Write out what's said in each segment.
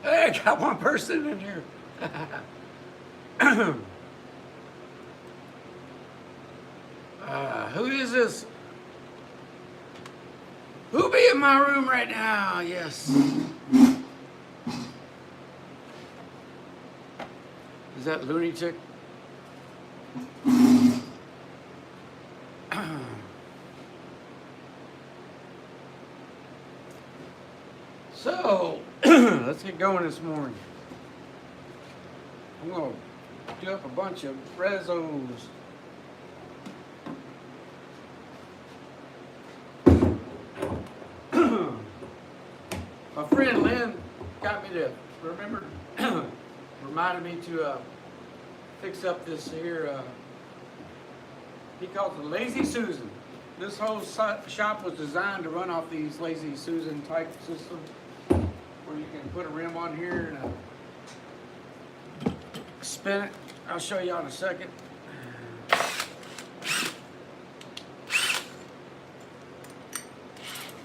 Hey, I got one person in here. Who is this? Who be in my room right now? Yes. Is that Looney Chick? So, let's get going this morning. I'm going to do up a bunch of rezos. My friend Lynn got me to reminded me to fix up this here, he calls it Lazy Susan. This whole shop was designed to run off these Lazy Susan type system, where you can put a rim on here and spin it. I'll show you in a second.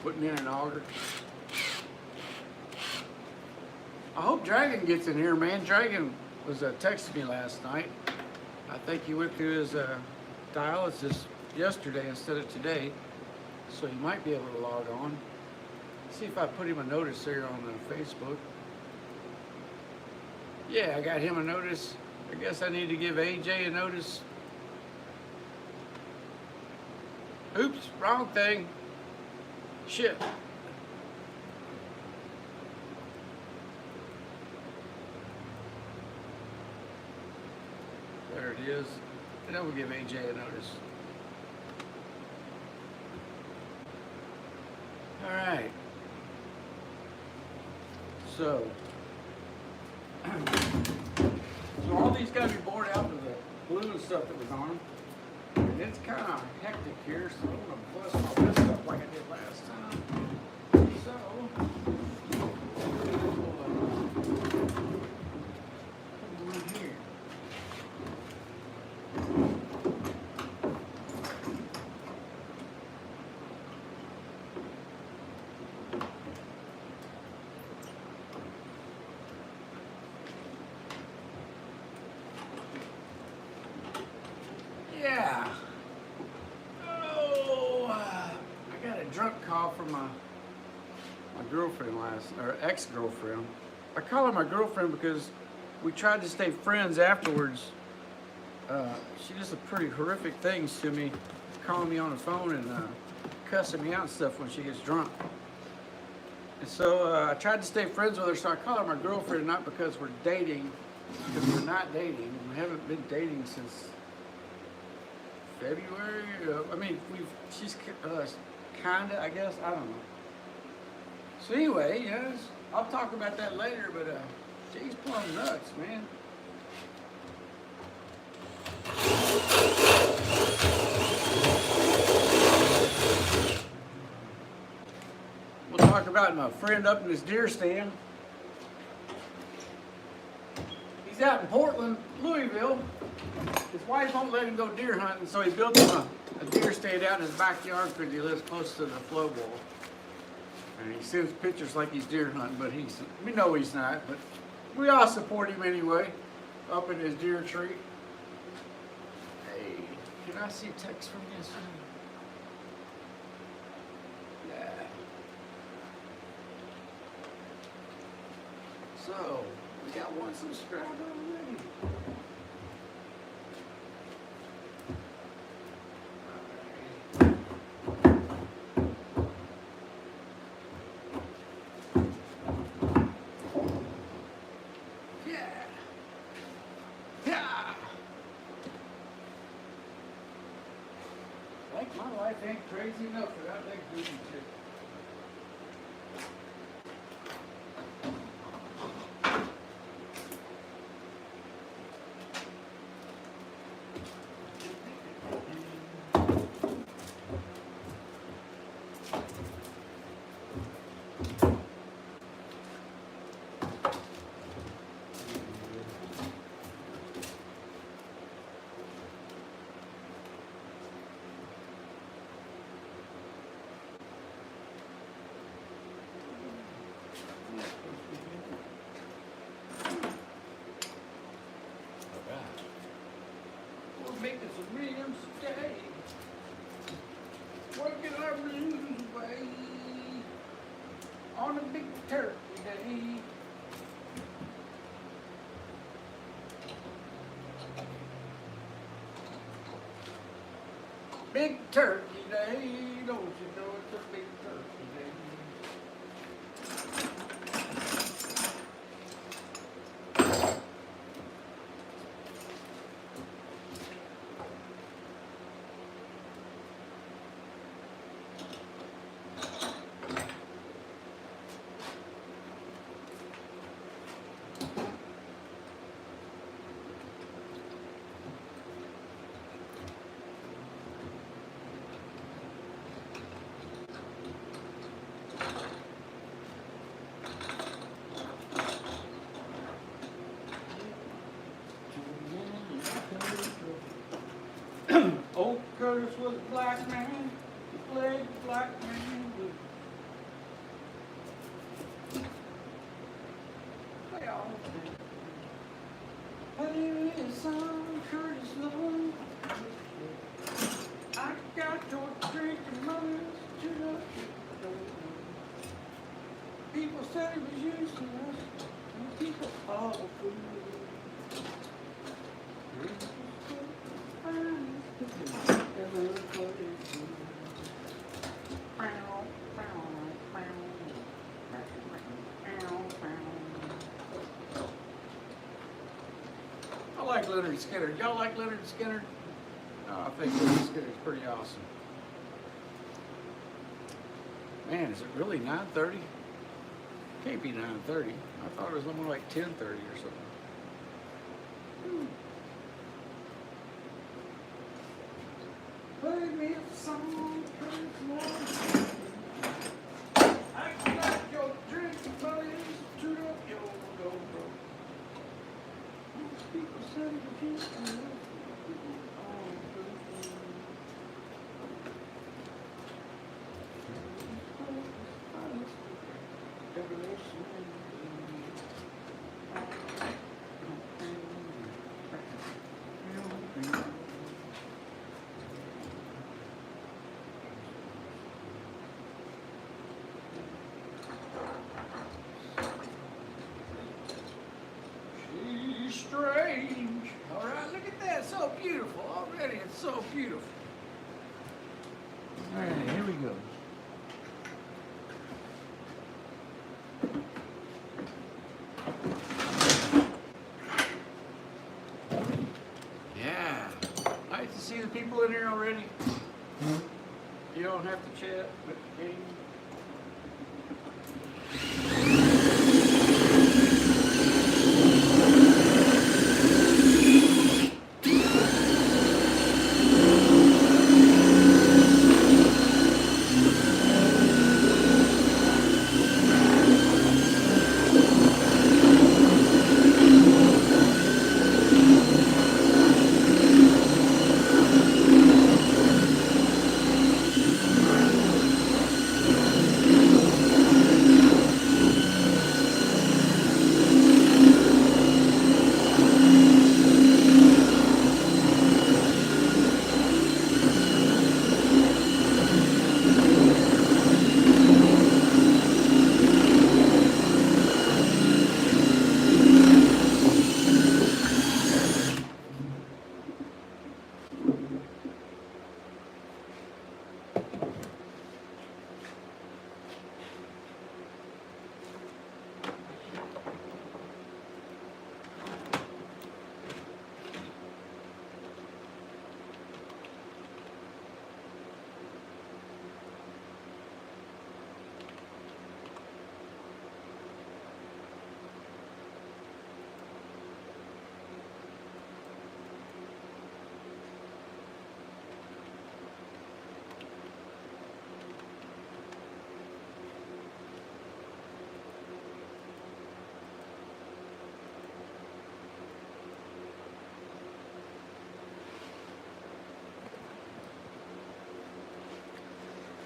Putting in an auger. I hope Dragon gets in here, man. Dragon was texting me last night. I think he went through his dialysis yesterday instead of today, so he might be able to log on. See if I put him a notice here on Facebook. Yeah, I got him a notice. I guess I need to give AJ a notice. Oops, wrong thing. Shit. There it is. And then we'll give AJ a notice. All right. So all these got to be bored out of the glue and stuff that was on them. And it's kind of hectic here, so I'm going to bust all this stuff like I did last time. So, we'll put one here. Yeah. Oh, I got a drunk call from my girlfriend ex-girlfriend. I call her my girlfriend because we tried to stay friends afterwards. She does some pretty horrific things to me, calling me on the phone and cussing me out and stuff when she gets drunk. And so I tried to stay friends with her, so I call her my girlfriend, not because we're dating, because we're not dating. We haven't been dating since February. She's kinda, I guess. I don't know. So anyway, yes, I'll talk about that later. But she's plumb nuts, man. We'll talk about my friend up in his deer stand. He's out in Portland, Louisville. His wife won't let him go deer hunting, so he built him a deer stand out in his backyard because he lives close to the flow wall. And he sends pictures like he's deer hunting, but we know he's not, but we all support him anyway, up in his deer tree. Hey, can I see text from you soon? Yeah. So, we got one subscriber already. My life ain't crazy enough without that goofy chick. making some ribs today. Working our blues away on a big turkey day. Big turkey day, don't you know it's a big turkey day? Old Curtis was a black man, he played the black man blues. Play all the time. Hey, his son, Curtis Lowe. I got your drinking money to the door. People said he was useless, and people all fool. I like Leonard Skinner. Y'all like Leonard Skinner? Oh, I think Leonard Skinner's pretty awesome. Man, is it really 9:30? Can't be 9:30. I thought it was more like 10:30 or something. Play me a song, Christmas. I got your drinking buddies, toot up your dobro. Most people say that you can live. She's strange. All right, look at that. So beautiful already. It's so beautiful. All right, here we go. Yeah. Nice to see the people in here already. You don't have to chat with the game.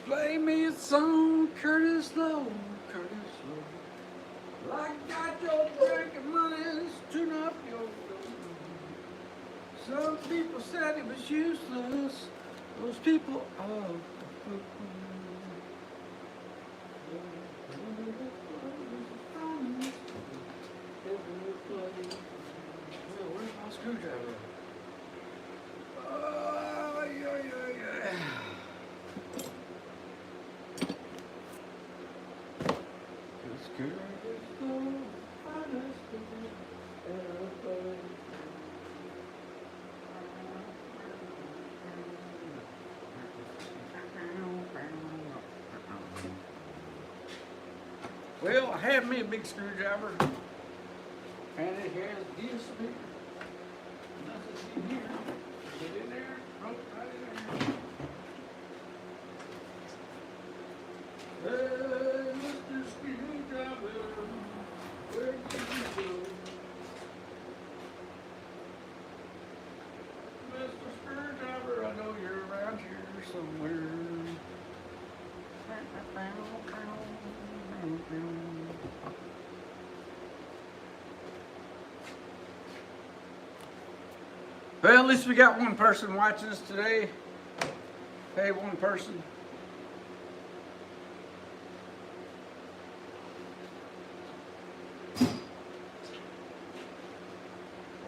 Play me a song, Curtis Lowe, Curtis Lowe. Like got your drinking money, tune up your door. Some people said it was useless. Those people, oh. Where's my screwdriver? Oh, yeah. This girl is the finest ever. Well, I have me a big screwdriver, and it has disappeared. Nothing's in here. Get in there, rope right in there. Hey, Mr. Screwdriver, where did you go? Mr. Screwdriver, I know you're around here somewhere. Well, at least we got one person watching us today. Hey, one person.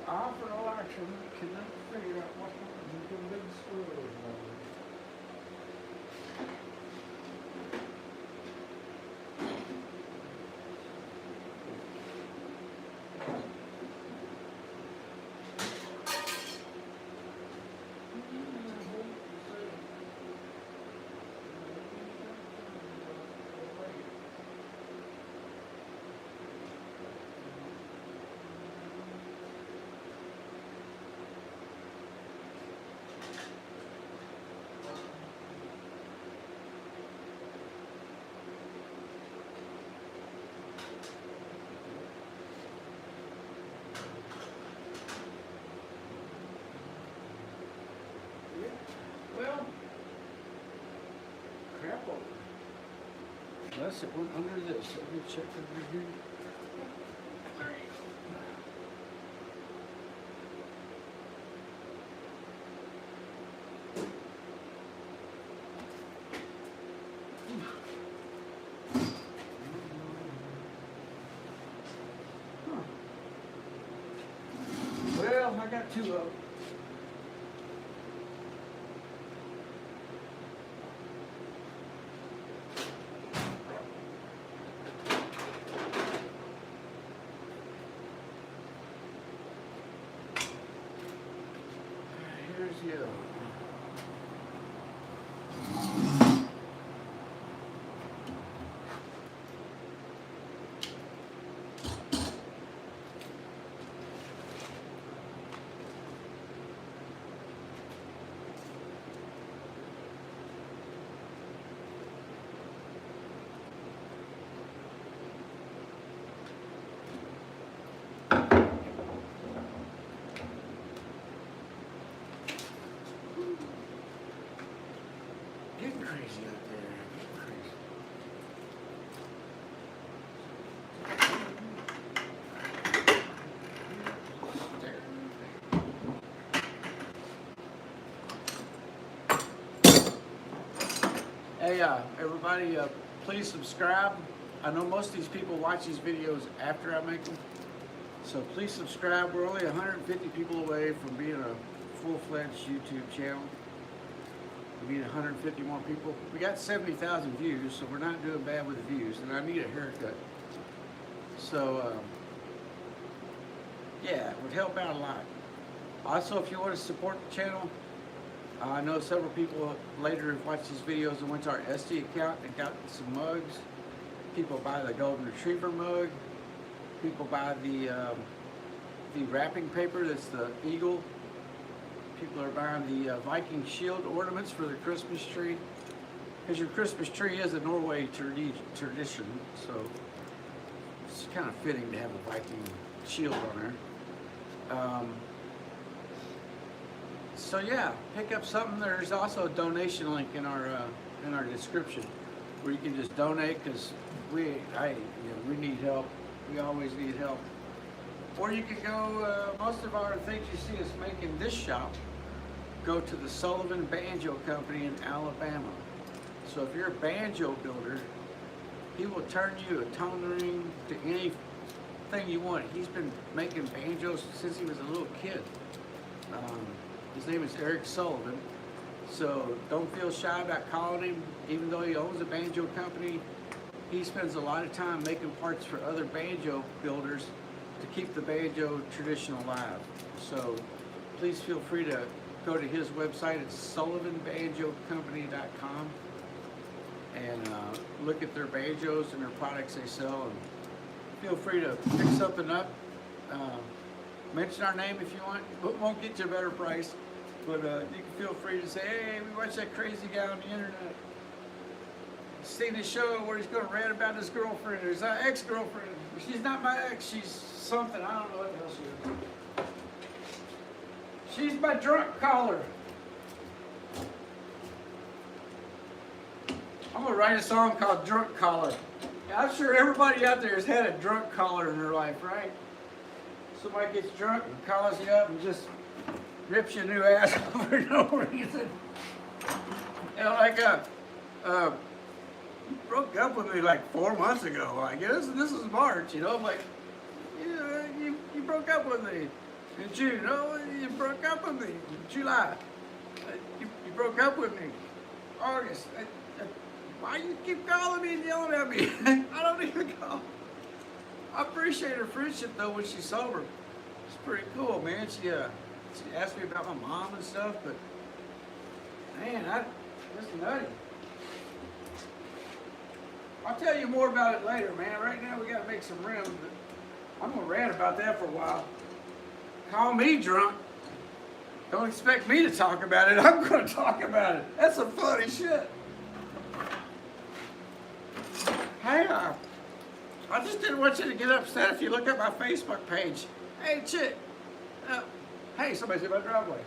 I offer no action, can never figure out what happened to the big squirrel. Well, crap over. Unless it went under this. Let me check over here. Well, I got two of them. Here's the other one. Getting crazy out there. Getting crazy. Hey, everybody, please subscribe. I know most of these people watch these videos after I make them, so please subscribe. We're only 150 people away from being a full-fledged YouTube channel. We need 150 more people. We got 70,000 views, so we're not doing bad with the views, and I need a haircut. So, yeah, it would help out a lot. Also, if you want to support the channel, I know several people later have watched these videos and went to our ESTY account and got some mugs. People buy the Golden Retriever mug. People buy the wrapping paper that's the eagle. People are buying the Viking shield ornaments for their Christmas tree. Because your Christmas tree is a Norway tradition, so it's kind of fitting to have a Viking shield on there. So yeah, pick up something. There's also a donation link in our description where you can just donate, because we need help. We always need help. Or you can go, most of our things you see us make in this shop go to the Sullivan Banjo Company in Alabama. So if you're a banjo builder, he will turn you a tone ring to anything you want. He's been making banjos since he was a little kid. His name is Eric Sullivan. So don't feel shy about calling him, even though he owns a banjo company. He spends a lot of time making parts for other banjo builders to keep the banjo tradition alive. So please feel free to go to his website. It's sullivanbanjocompany.com and look at their banjos and their products they sell. And feel free to pick something up. Mention our name if you want. It won't get you a better price, but you can feel free to say, hey, we watched that crazy guy on the internet. Seen his show where he's going to rant about his girlfriend or his ex-girlfriend. She's not my ex, she's something. I don't know what the hell she is. She's my drunk caller. I'm going to write a song called Drunk Caller. I'm sure everybody out there has had a drunk caller in their life, right? Somebody gets drunk and calls you up and just rips you a new ass for no reason. You know, like you broke up with me like 4 months ago, I guess. This is March, you know. I'm like, yeah, you broke up with me in June. Oh, you broke up with me in July. You broke up with me August. Why you keep calling me and yelling at me? I don't even call. I appreciate her friendship though when she's sober. It's pretty cool, man. She asked me about my mom and stuff, but man, that's nutty. I'll tell you more about it later, man. Right now we gotta make some rims, but I'm gonna rant about that for a while. Call me drunk. Don't expect me to talk about it. I'm gonna talk about it. That's some funny shit. Hey, I just didn't want you to get upset if you look at my Facebook page. Hey, chick. Hey, somebody's in my driveway.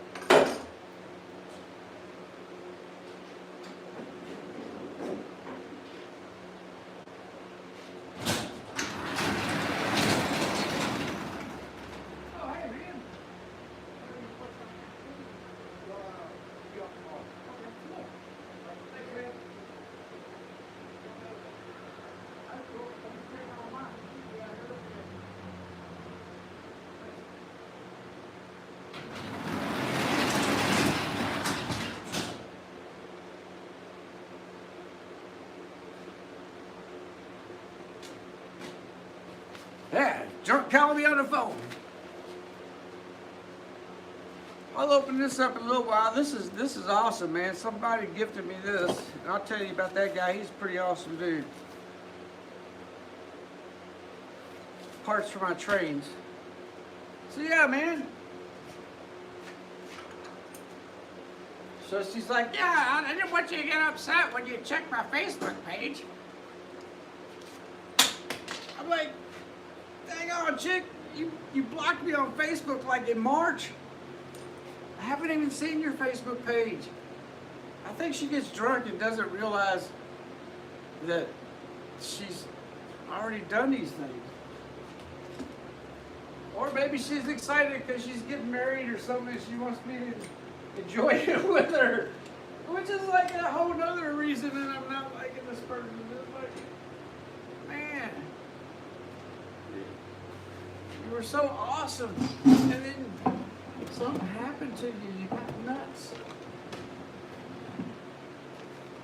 Yeah, drunk calling me on the phone. I'll open this up in a little while. This is awesome, man. Somebody gifted me this. And I'll tell you about that guy. He's a pretty awesome dude. Parts for my trains. So yeah, man. So she's like, yeah, I didn't want you to get upset when you checked my Facebook page. I'm like, dang on, chick, you blocked me on Facebook like in March. I haven't even seen your Facebook page. I think she gets drunk and doesn't realize that she's already done these things. Or maybe she's excited because she's getting married or something and she wants me to enjoy it with her. Which is like a whole nother reason that I'm not liking this person. It's like, man. You were so awesome, and then something happened to you. You got nuts.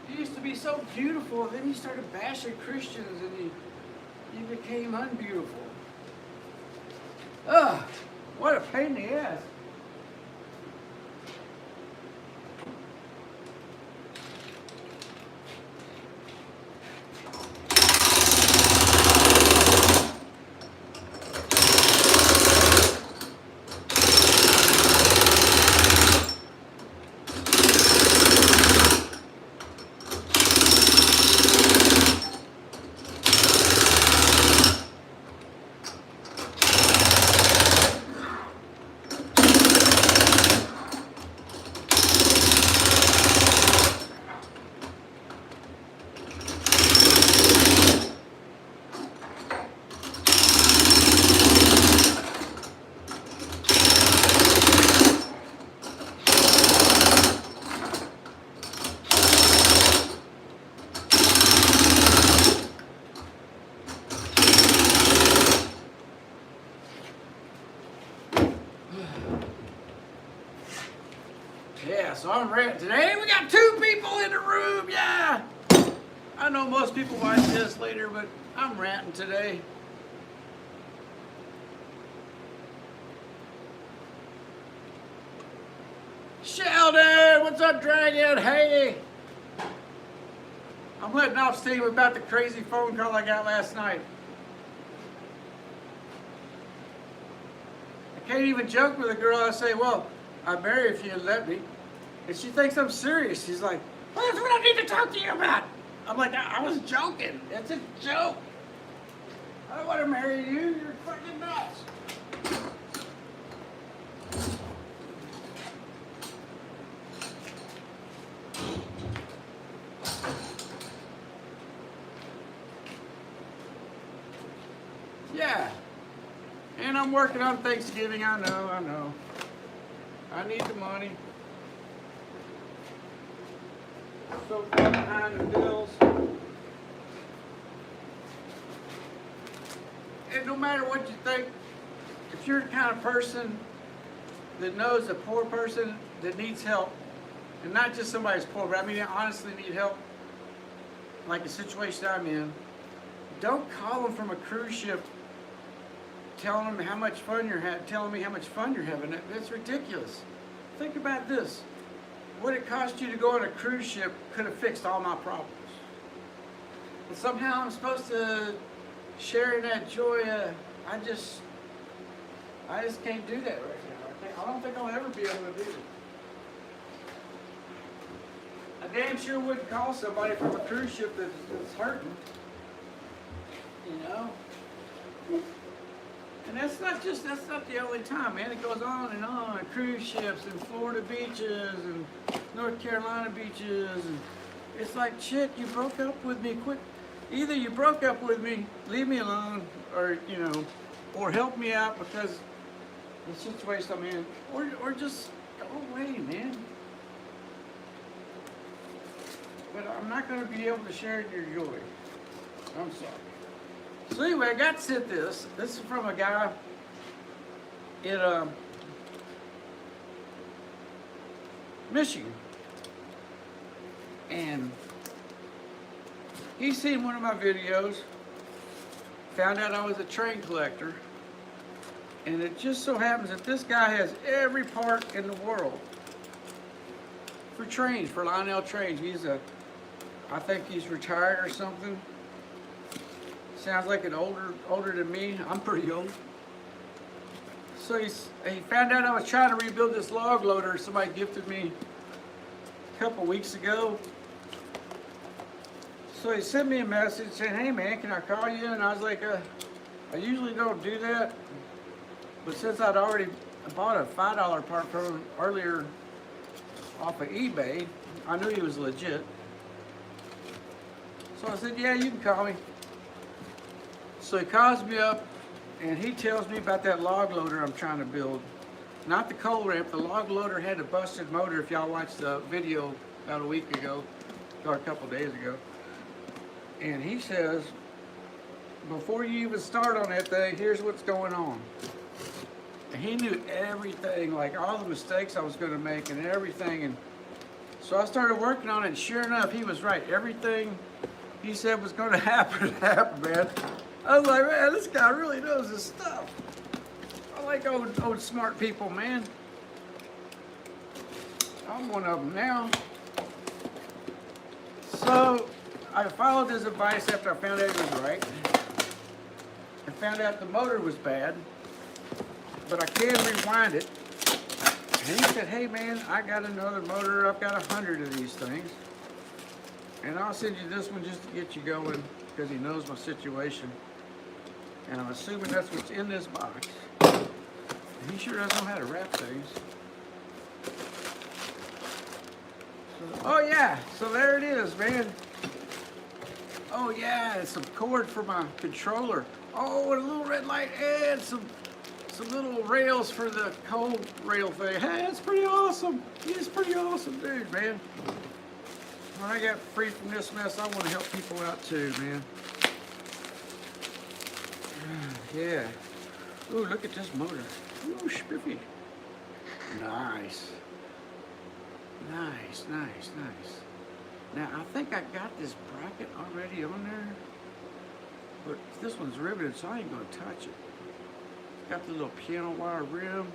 You used to be so beautiful, and then you started bashing Christians, and you became unbeautiful. Ugh, what a pain in the ass. Yeah, so I'm ranting today. We got 2 people in the room, yeah! I know most people watch this later, but I'm ranting today. Sheldon, what's up, Dragon? Hey! I'm letting off steam about the crazy phone call I got last night. I can't even joke with a girl. I say, well, I'd marry if you let me. And she thinks I'm serious. She's like, well, that's what I need to talk to you about. I'm like, I was joking. It's a joke. I don't want to marry you. You're fucking nuts. Yeah. And I'm working on Thanksgiving. I know. I need the money. So far behind the bills. And no matter what you think, if you're the kind of person that knows a poor person that needs help, and not just somebody's poor, but I mean, honestly need help, like the situation I'm in, don't call them from a cruise ship telling them how much fun you're having, telling me how much fun you're having. That's ridiculous. Think about this. What it cost you to go on a cruise ship could have fixed all my problems. But somehow I'm supposed to share in that joy. I just can't do that right now. I don't think I'll ever be able to do it. I damn sure wouldn't call somebody from a cruise ship that's hurting. You know? And that's not the only time, man. It goes on and on. Cruise ships and Florida beaches and North Carolina beaches. And it's like, chick, you broke up with me. Quit. Either you broke up with me, leave me alone, or, you know, or help me out because the situation I'm in, or just go away, man. But I'm not going to be able to share in your joy. I'm sorry. So anyway, I got sent this. This is from a guy in Michigan. And he seen one of my videos, found out I was a train collector, and it just so happens that this guy has every part in the world for trains, for Lionel Trains. I think he's retired or something. Sounds like an older than me. I'm pretty old. So he found out I was trying to rebuild this log loader somebody gifted me a couple weeks ago. So he sent me a message saying, hey man, can I call you? And I was like, I usually don't do that. But since I'd already bought a $5 part from him earlier off of eBay, I knew he was legit. So I said, yeah, you can call me. So he calls me up and he tells me about that log loader I'm trying to build. Not the coal ramp, the log loader had a busted motor, if y'all watched the video about a week ago, or a couple days ago. And he says, before you even start on that thing, here's what's going on. And he knew everything, like all the mistakes I was going to make and everything. And so I started working on it, and sure enough, he was right. Everything he said was going to happen, man. I was like, man, this guy really knows his stuff. I like old smart people, man. I'm one of them now. So I followed his advice after I found out he was right. I found out the motor was bad, but I can rewind it. And he said, hey man, I got another motor. I've got 100 of these things. And I'll send you this one just to get you going because he knows my situation. And I'm assuming that's what's in this box. He sure doesn't know how to wrap things. So, oh yeah, so there it is, man. Oh yeah, it's some cord for my controller. Oh, and a little red light and some little rails for the coal rail thing. Hey, that's pretty awesome. He's pretty awesome dude, man. When I got free from this mess, I want to help people out too, man. Yeah. Ooh, look at this motor. Ooh, spiffy. Nice. Nice, nice, nice. Now, I think I got this bracket already on there, but this one's riveted, so I ain't gonna touch it. It's got the little piano wire rim.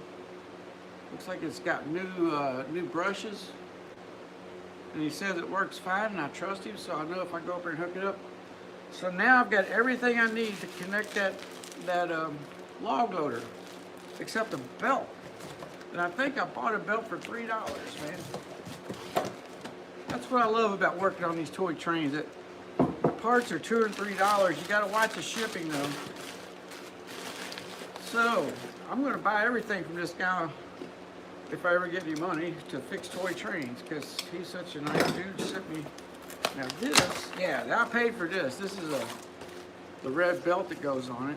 Looks like it's got new brushes. And he says it works fine, and I trust him, so I know if I go up there and hook it up. So now I've got everything I need to connect that log loader, except the belt. And I think I bought a belt for $3, man. That's what I love about working on these toy trains. That the parts are $2 and $3. You gotta watch the shipping though. So I'm gonna buy everything from this guy if I ever get any money to fix toy trains, because he's such a nice dude. Sent me. Now this, yeah, I paid for this. This is the red belt that goes on it.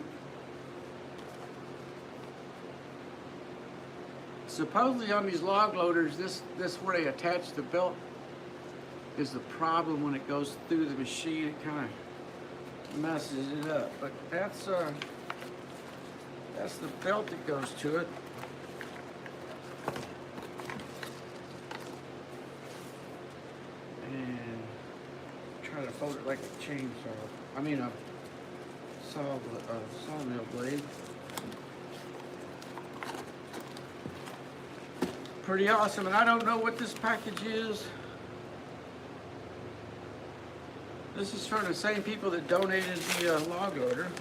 Supposedly on these log loaders, this where they attach the belt is the problem when it goes through the machine. It kind of messes it up. But that's the belt that goes to it. And try to fold it like a chainsaw. I mean a sawmill blade. Pretty awesome, and I don't know what this package is. This is from the same people that donated the log loader.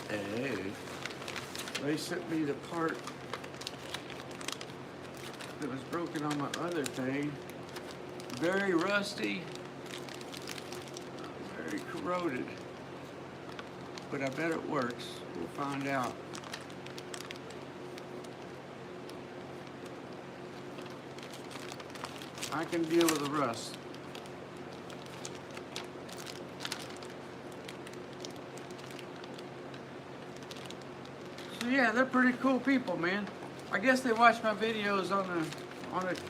Hey, they sent me the part that was broken on my other thing. Very rusty, very corroded, but I bet it works. We'll find out. I can deal with the rust. So yeah, they're pretty cool people, man. I guess they watched my videos on it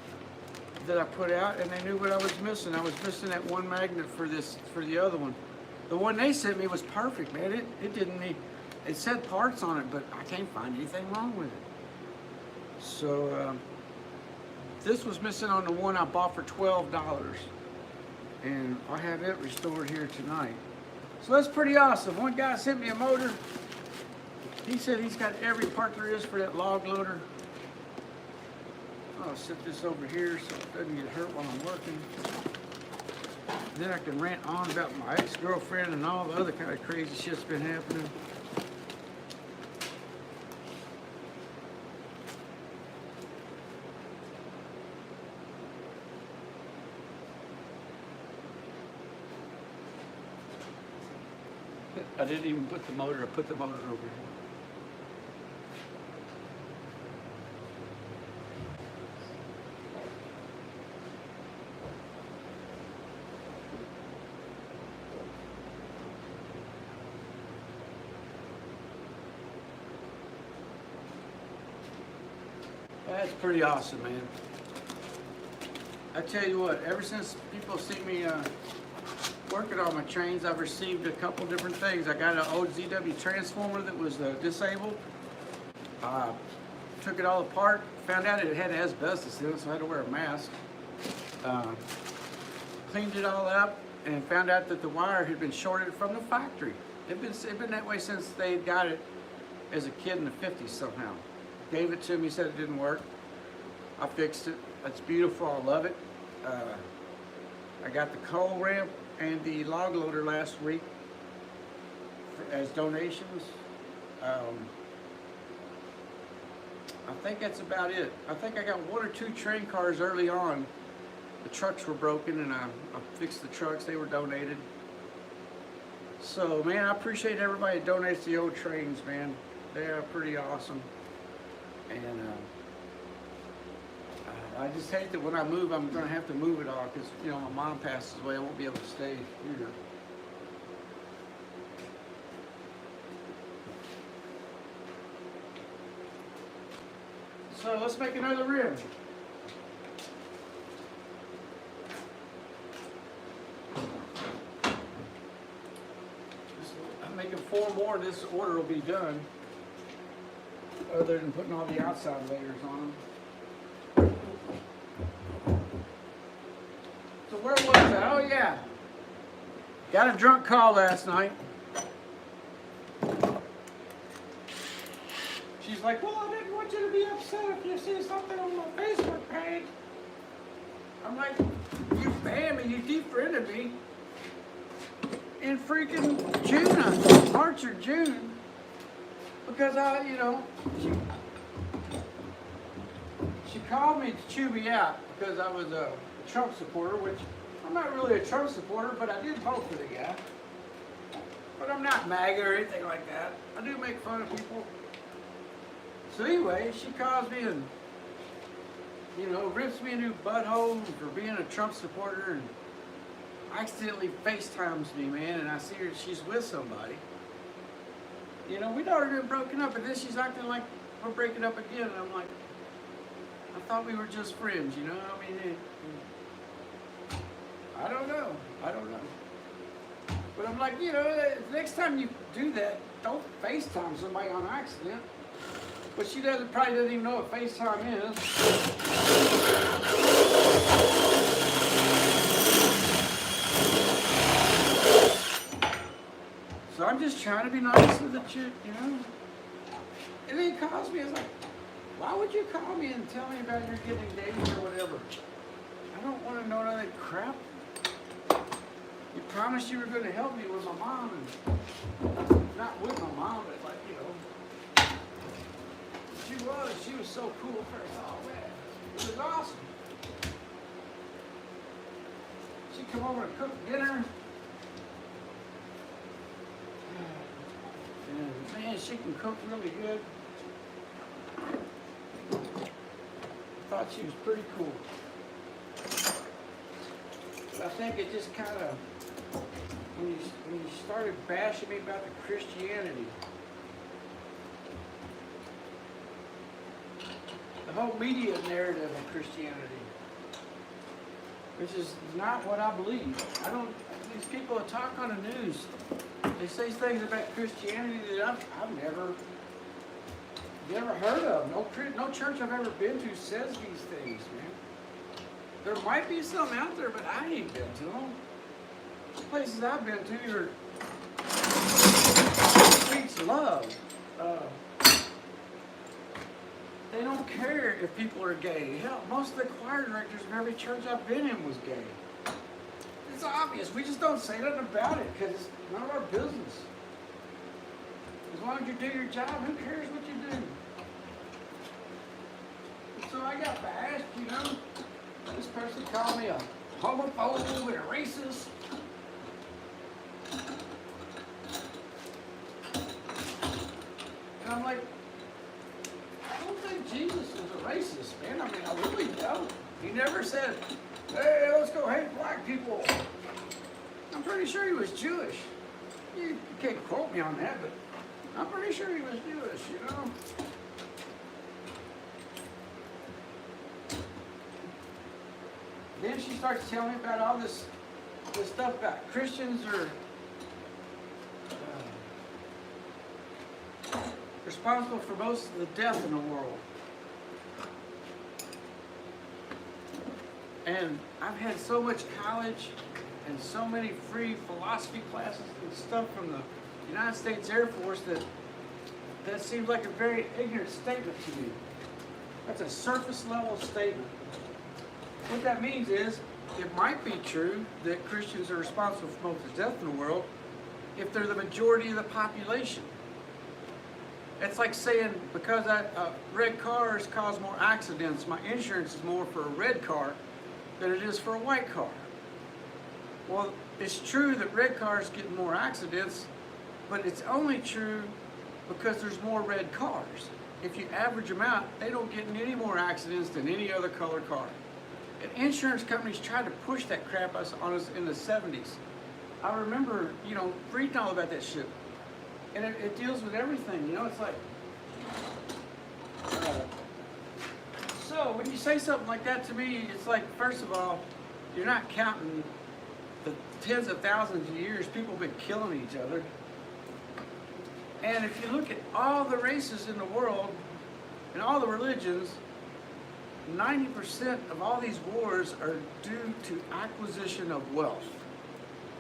that I put out, and they knew what I was missing. I was missing that one magnet for the other one. The one they sent me was perfect, man. It didn't need. It said parts on it, but I can't find anything wrong with it. So. This was missing on the one I bought for $12, and I have it restored here tonight. So that's pretty awesome. One guy sent me a motor. He said he's got every part there is for that log loader. I'll set this over here so it doesn't get hurt while I'm working. Then I can rant on about my ex-girlfriend and all the other kind of crazy shit's been happening. I didn't even put the motor, I put the motor over here. That's pretty awesome, man. I tell you what, ever since people see me working on my trains, I've received a couple different things. I got an old ZW transformer that was disabled. Took it all apart, found out it had asbestos in it, so I had to wear a mask. Cleaned it all up and found out that the wire had been shorted from the factory. It'd been that way since they got it as a kid in the 50s somehow. Gave it to me, said it didn't work. I fixed it. It's beautiful, I love it. I got the coal ramp and the log loader last week as donations. I think that's about it. I think I got one or two train cars early on. The trucks were broken and I fixed the trucks, they were donated. So man, I appreciate everybody that donates the old trains, man. They are pretty awesome. And I just hate that when I move, I'm going to have to move it all because, you know, my mom passes away. I won't be able to stay here. So let's make another rim. I'm making 4 more. This order will be done. Other than putting all the outside layers on them. Oh yeah. Got a drunk call last night. She's like, well, I didn't want you to be upset if you see something on my Facebook page. I'm like, you banned me, you defriended me in freaking June, March or June, because she called me to chew me out because I was a Trump supporter, which I'm not really a Trump supporter, but I did vote for the guy. But I'm not MAGA or anything like that. I do make fun of people. So anyway, she calls me and, rips me a new butthole for being a Trump supporter and accidentally FaceTimes me, man, and I see her, she's with somebody. We'd already been broken up, and then she's acting like we're breaking up again, and I'm like, I thought we were just friends, I mean, I don't know. But I'm like, next time you do that, don't FaceTime somebody on accident. But she probably doesn't even know what FaceTime is. So I'm just trying to be nice with the chick, And then he calls me, it's like, why would you call me and tell me about your getting engaged or whatever? I don't want to know none of that crap. You promised you were going to help me with my mom, and not with my mom, but like, she was so cool first. Oh man, it was awesome. She come over and cook dinner. And man, she can cook really good. Thought she was pretty cool. But I think it just kind of, when you started bashing me about the Christianity, the whole media narrative of Christianity, which is not what I believe. These people that talk on the news, they say things about Christianity that I've never heard of. No church I've ever been to says these things, man. There might be some out there, but I ain't been to them. The places I've been to preach love. They don't care if people are gay. Hell, most of the choir directors of every church I've been in was gay. It's obvious. We just don't say nothing about it because it's none of our business. As long as you do your job, who cares what you do? So I got bashed, This person called me a homophobe and a racist. And I'm like, I don't think Jesus was a racist, man. I mean, I really don't. He never said, hey, let's go hate black people. I'm pretty sure he was Jewish. You can't quote me on that, but I'm pretty sure he was Jewish, Then she starts telling me about all this stuff about Christians are responsible for most of the death in the world. And I've had so much college and so many free philosophy classes and stuff from the United States Air Force that seems like a very ignorant statement to me. That's a surface level statement. What that means is, it might be true that Christians are responsible for most of the death in the world if they're the majority of the population. It's like saying, because red cars cause more accidents, my insurance is more for a red car than it is for a white car. Well, it's true that red cars get more accidents, but it's only true because there's more red cars. If you average them out, they don't get in any more accidents than any other color car. And insurance companies tried to push that crap on us in the 70s. I remember, reading all about that shit. And it deals with everything, it's like... So, when you say something like that to me, it's like, first of all, you're not counting the tens of thousands of years people have been killing each other. And if you look at all the races in the world, and all the religions, 90% of all these wars are due to acquisition of wealth.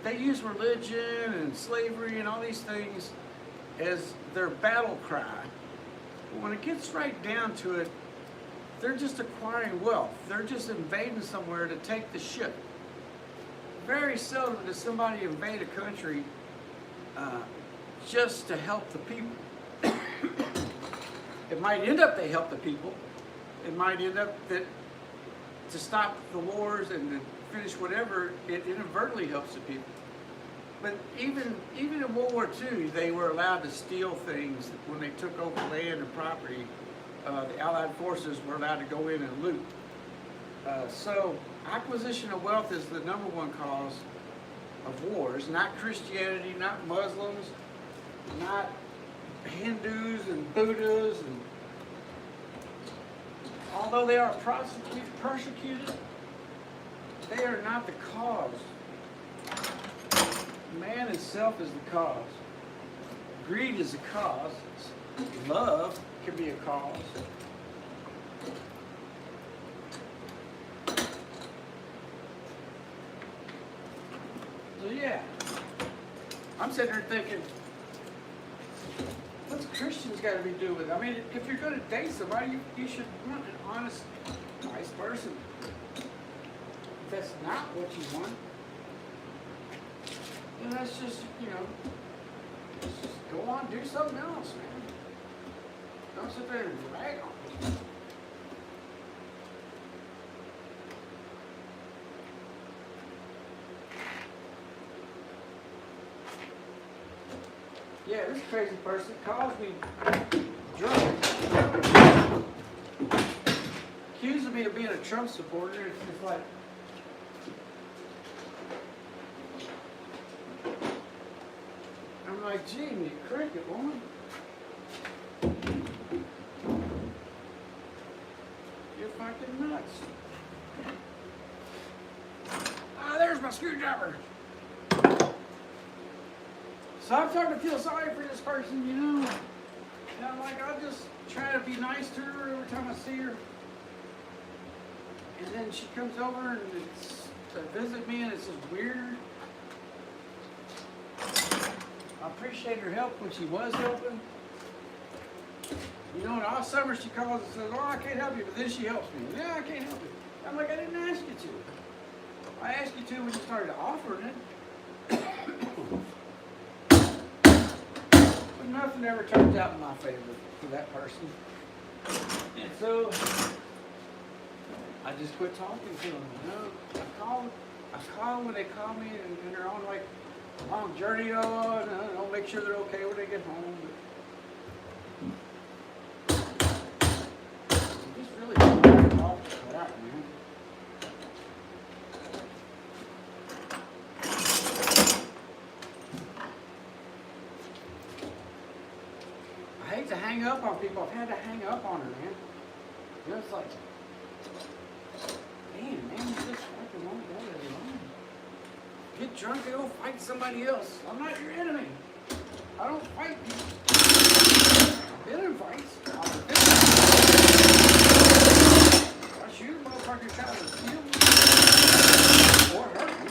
They use religion and slavery and all these things as their battle cry. But when it gets right down to it, they're just acquiring wealth. They're just invading somewhere to take the ship. Very seldom does somebody invade a country just to help the people. It might end up they help the people. It might end up that to stop the wars and to finish whatever, it inadvertently helps the people. But even in World War II, they were allowed to steal things when they took over land and property. The Allied forces were allowed to go in and loot. So acquisition of wealth is the number one cause of wars, not Christianity, not Muslims, not Hindus and Buddhas. And although they are persecuted, they are not the cause. Man itself is the cause. Greed is the cause. Love can be a cause. So yeah, I'm sitting there thinking, what's Christians got to be doing with it? I mean, if you're going to date somebody, you should want an honest, nice person. If that's not what you want, then that's just, just go on and do something else, man. Don't sit there and drag on people. Yeah, this crazy person calls me drunk. Accusing me of being a Trump supporter. It's like, I'm like, gee, you cricket woman. You're fucking nuts. Ah, there's my screwdriver. So I'm starting to feel sorry for this person, And I'm like, I'll just try to be nice to her every time I see her. And then she comes over and it's to visit me, and it's just weird. I appreciate her help when she was helping. And all summer she calls and says, oh, I can't help you, but then she helps me. Yeah, I can't help you. I'm like, I didn't ask you to. I asked you to when you started offering it. But nothing ever turns out in my favor for that person. And so I just quit talking to them. I call when they call me and they're on like a long journey on. I'll make sure they're okay when they get home. But just really talk crap, man. I hate to hang up on people. I've had to hang up on her, man. It's like, man, you just fucking won't go there alone. Get drunk and go fight somebody else. I'm not your enemy. I don't fight people. I've been in fights. I shoot a motherfucker trying to steal me or hurt me.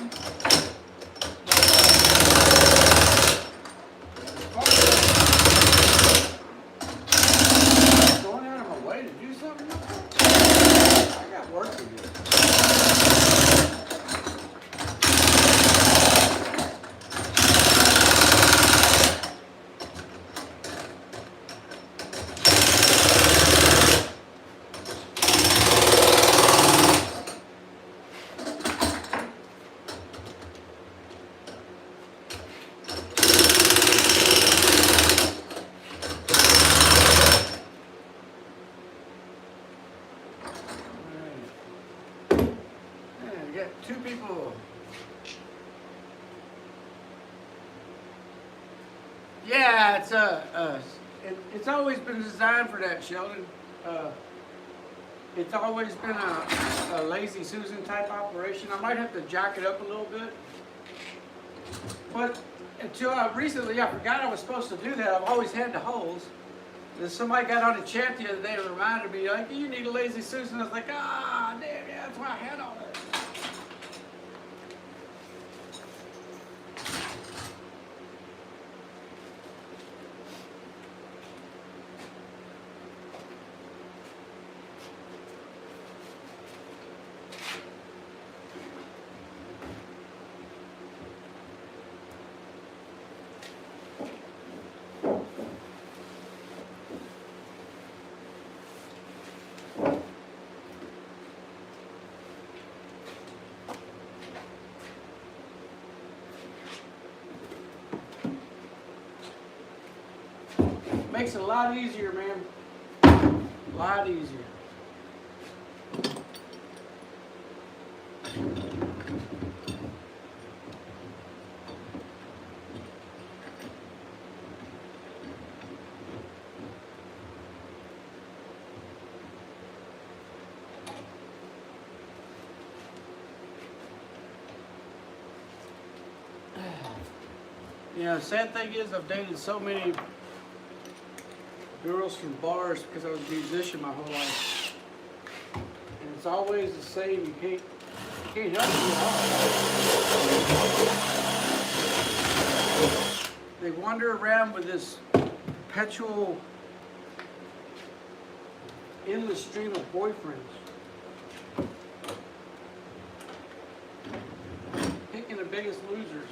Going out of my way to do something? I got work to do. Two people. Yeah, it's always been designed for that, Sheldon. It's always been a lazy Susan type operation. I might have to jack it up a little bit, but until recently I forgot I was supposed to do that. I've always had the holes. Then somebody got on the chat the other day and reminded me, like, you need a lazy Susan. I was like, ah, damn, yeah, that's why I had all that. Makes it a lot easier, man. A lot easier. You know, the sad thing is I've dated so many girls from bars because I was a musician my whole life. And it's always the same. You can't help it. They wander around with this perpetual, endless stream of boyfriends. Picking the biggest losers.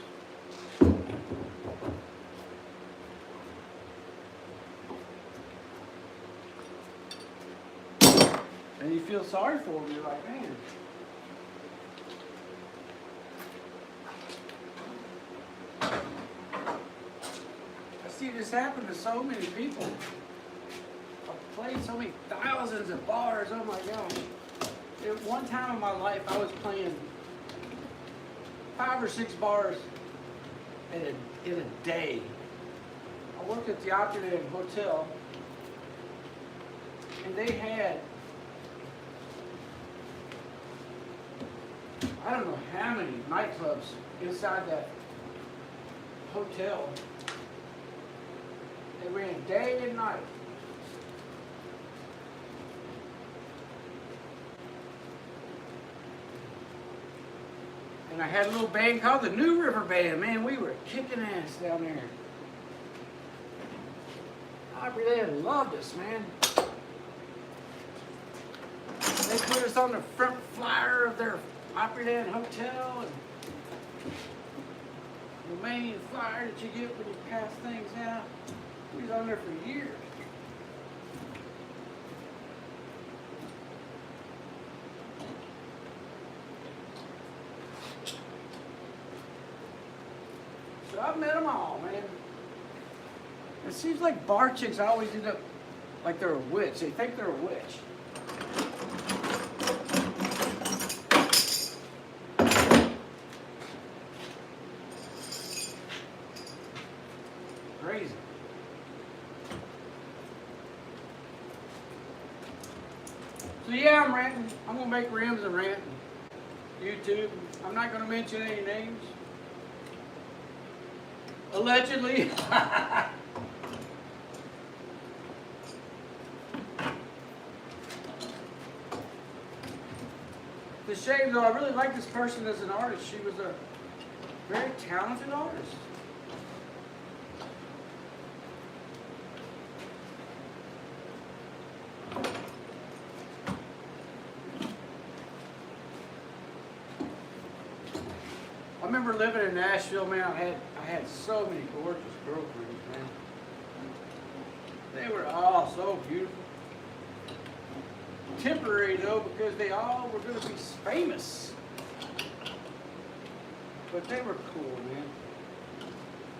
And you feel sorry for them. You're like, man. I see this happen to so many people. I've played so many thousands of bars. Oh my gosh. At one time in my life, I was playing 5 or 6 bars in a day. I worked at the Opulent Hotel, and they had, I don't know how many nightclubs inside that hotel. They ran day and night. And I had a little band called the New River Band. Man, we were kicking ass down there. I really loved us, man. They put us on the front flyer of their Opryland Hotel, and the main flyer that you get when you pass things out. We was on there for years. So I've met them all, man. It seems like bar chicks always end up like they're a witch. They think they're a witch. Crazy. So yeah, I'm ranting. I'm gonna make rims and rant. YouTube. I'm not gonna mention any names. Allegedly. It's a shame though. I really like this person as an artist. She was a very talented artist. I remember living in Nashville, man. I had so many gorgeous girlfriends, man. They were all so beautiful. Temporary though, because they all were going to be famous. But they were cool, man.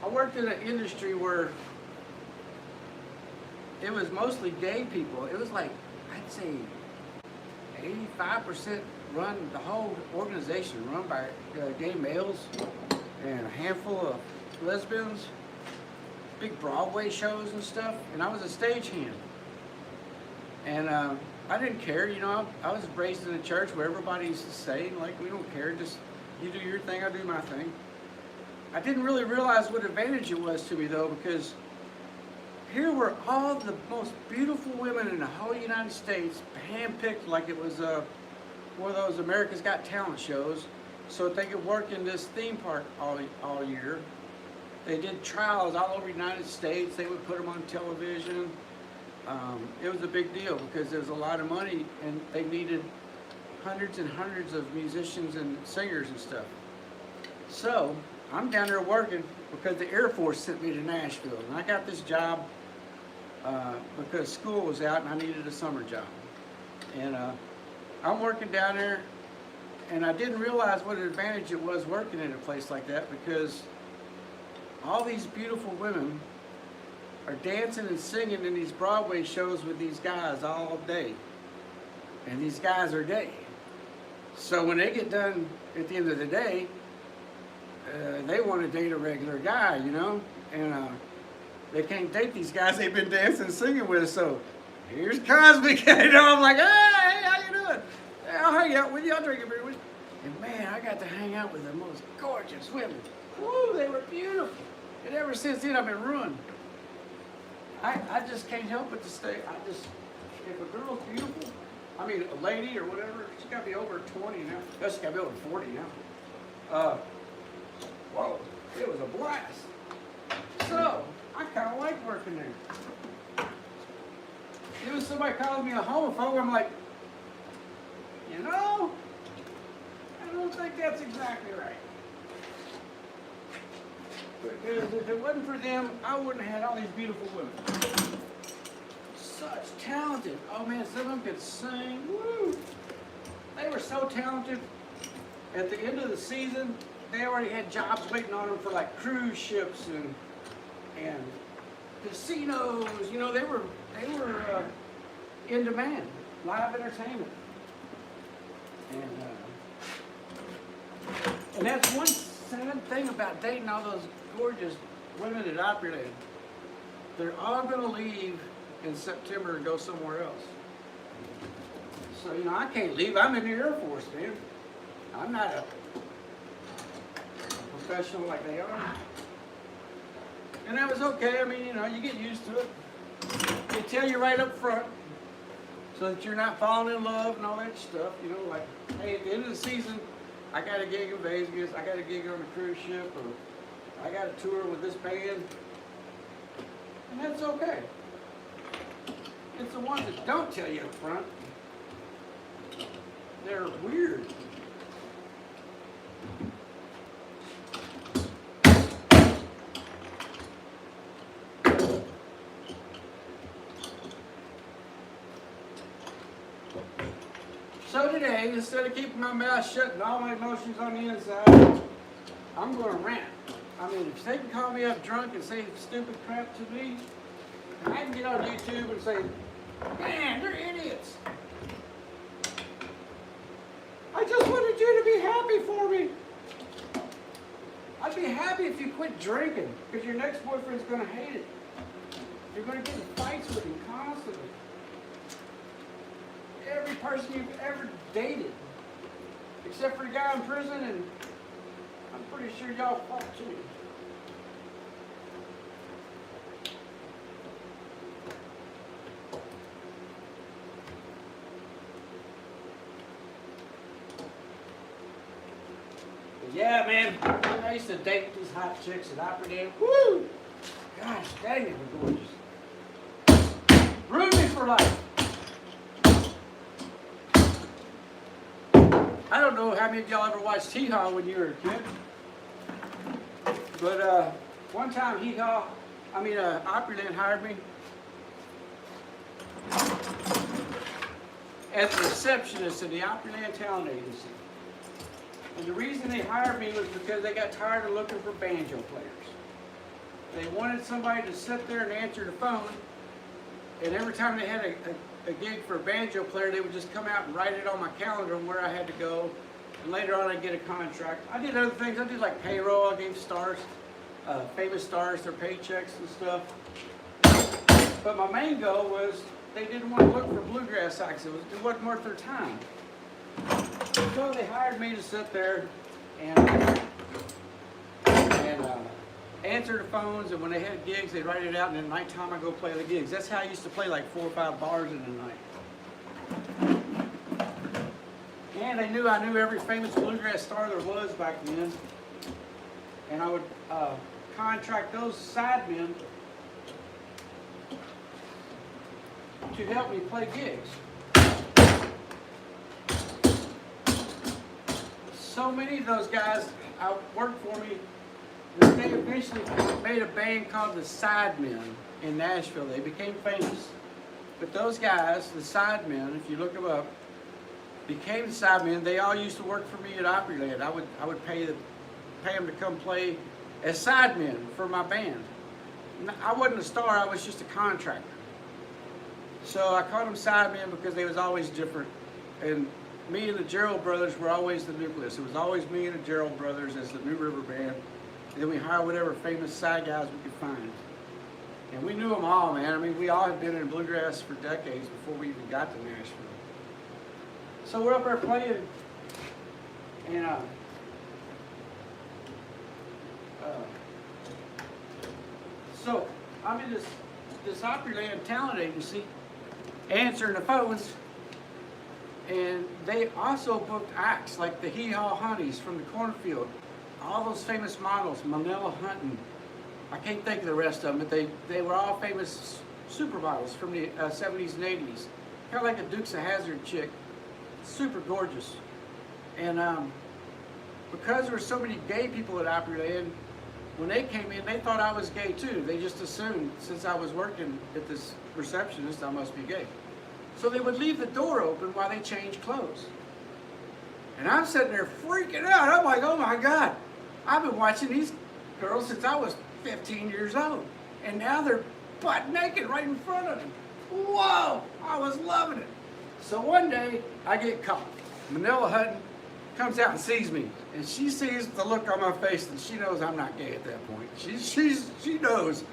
I worked in an industry where it was mostly gay people. It was like, I'd say 85% run, the whole organization run by gay males and a handful of lesbians, big Broadway shows and stuff, and I was a stagehand. And I didn't care, you know, I was raised in a church where everybody's the same, like, we don't care, just you do your thing, I do my thing. I didn't really realize what advantage it was to me though, because here were all the most beautiful women in the whole United States, handpicked like it was one of those America's Got Talent shows, so that they could work in this theme park all year. They did trials all over the United States. They would put them on television. It was a big deal because there was a lot of money and they needed hundreds and hundreds of musicians and singers and stuff. So I'm down there working because the Air Force sent me to Nashville, and I got this job because school was out and I needed a summer job. And I'm working down there, and I didn't realize what an advantage it was working in a place like that, because all these beautiful women are dancing and singing in these Broadway shows with these guys all day. And these guys are gay. So when they get done at the end of the day, they want to date a regular guy, you know? And they can't date these guys they've been dancing and singing with. So here's Cosby, you know? I'm like, hey, how you doing? Hey, I'll hang out with you. I'll drink a beer with you. And man, I got to hang out with the most gorgeous women. Woo, they were beautiful. And ever since then, I've been ruined. I just can't help but to stay. If a girl's beautiful, I mean, a lady or whatever, she's got to be over 20 now. She's got to be over 40 now. Whoa, it was a blast. So, I kind of like working there. Even somebody calls me a homophobe, I'm like, you know, I don't think that's exactly right. Because if it wasn't for them, I wouldn't have had all these beautiful women. Such talented. Oh man, some of them could sing. Woo! They were so talented. At the end of the season, they already had jobs waiting on them for like cruise ships and casinos. You know, they were in demand. Live entertainment. And that's one sad thing about dating all those gorgeous women at Opryland. They're all going to leave in September and go somewhere else. So, you know, I can't leave. I'm in the Air Force, man. I'm not a professional like they are. And that was okay. I mean, you know, you get used to it. They tell you right up front so that you're not falling in love and all that stuff. You know, like, hey, at the end of the season, I got a gig in Vegas, I got a gig on a cruise ship, or I got a tour with this band. And that's okay. It's the ones that don't tell you up front. They're weird. So today, instead of keeping my mouth shut and all my emotions on the inside, I'm going to rant. I mean, if they can call me up drunk and say stupid crap to me, and I can get on YouTube and say, man, they're idiots. I just wanted you to be happy for me. I'd be happy if you quit drinking, because your next boyfriend's going to hate it. You're going to get in fights with him constantly. Every person you've ever dated, except for the guy in prison, and I'm pretty sure y'all fought too. But yeah, man, I used to date these hot chicks at Opryland. Woo! Gosh, dang, they were gorgeous. Ruined me for life. I don't know how many of y'all ever watched Hee Haw when you were a kid, but one time Opryland hired me as a receptionist in the Opryland Talent Agency. And the reason they hired me was because they got tired of looking for banjo players. They wanted somebody to sit there and answer the phone, and every time they had a gig for a banjo player, they would just come out and write it on my calendar on where I had to go, and later on I'd get a contract. I did other things. I did like payroll. I gave stars, famous stars, their paychecks and stuff. But my main goal was they didn't want to look for bluegrass acts. It wasn't worth their time. So they hired me to sit there and answer the phones, and when they had gigs, they'd write it out, and at nighttime I'd go play the gigs. That's how I used to play like 4 or 5 bars in a night. And they knew I knew every famous bluegrass star there was back then. And I would contract those sidemen to help me play gigs. So many of those guys worked for me that they eventually made a band called the Sidemen in Nashville. They became famous. But those guys, the Sidemen, if you look them up, became the Sidemen. They all used to work for me at Opryland. I would pay them to come play as sidemen for my band. I wasn't a star, I was just a contractor. So I called them sidemen because they was always different. And me and the Gerald brothers were always the nucleus. It was always me and the Gerald brothers as the New River band. And then we hired whatever famous side guys we could find. And we knew them all, man. I mean, we all had been in bluegrass for decades before we even got to Nashville. So we're up there playing, and so I'm in this Opryland talent agency, answering the phones, and they also booked acts like the Hee Haw Honeys from the cornfield, all those famous models, Manila Hunting. I can't think of the rest of them, but they were all famous supermodels from the 70s and 80s. Kind of like a Dukes of Hazzard chick, super gorgeous. And because there were so many gay people at Opryland, when they came in, they thought I was gay too. They just assumed, since I was working at this receptionist, I must be gay. So they would leave the door open while they changed clothes. And I'm sitting there freaking out. I'm like, oh my God, I've been watching these girls since I was 15 years old. And now they're butt naked right in front of me. Whoa, I was loving it. So one day, I get caught. Manila Hutton comes out and sees me, and she sees the look on my face, and she knows I'm not gay at that point. She knows.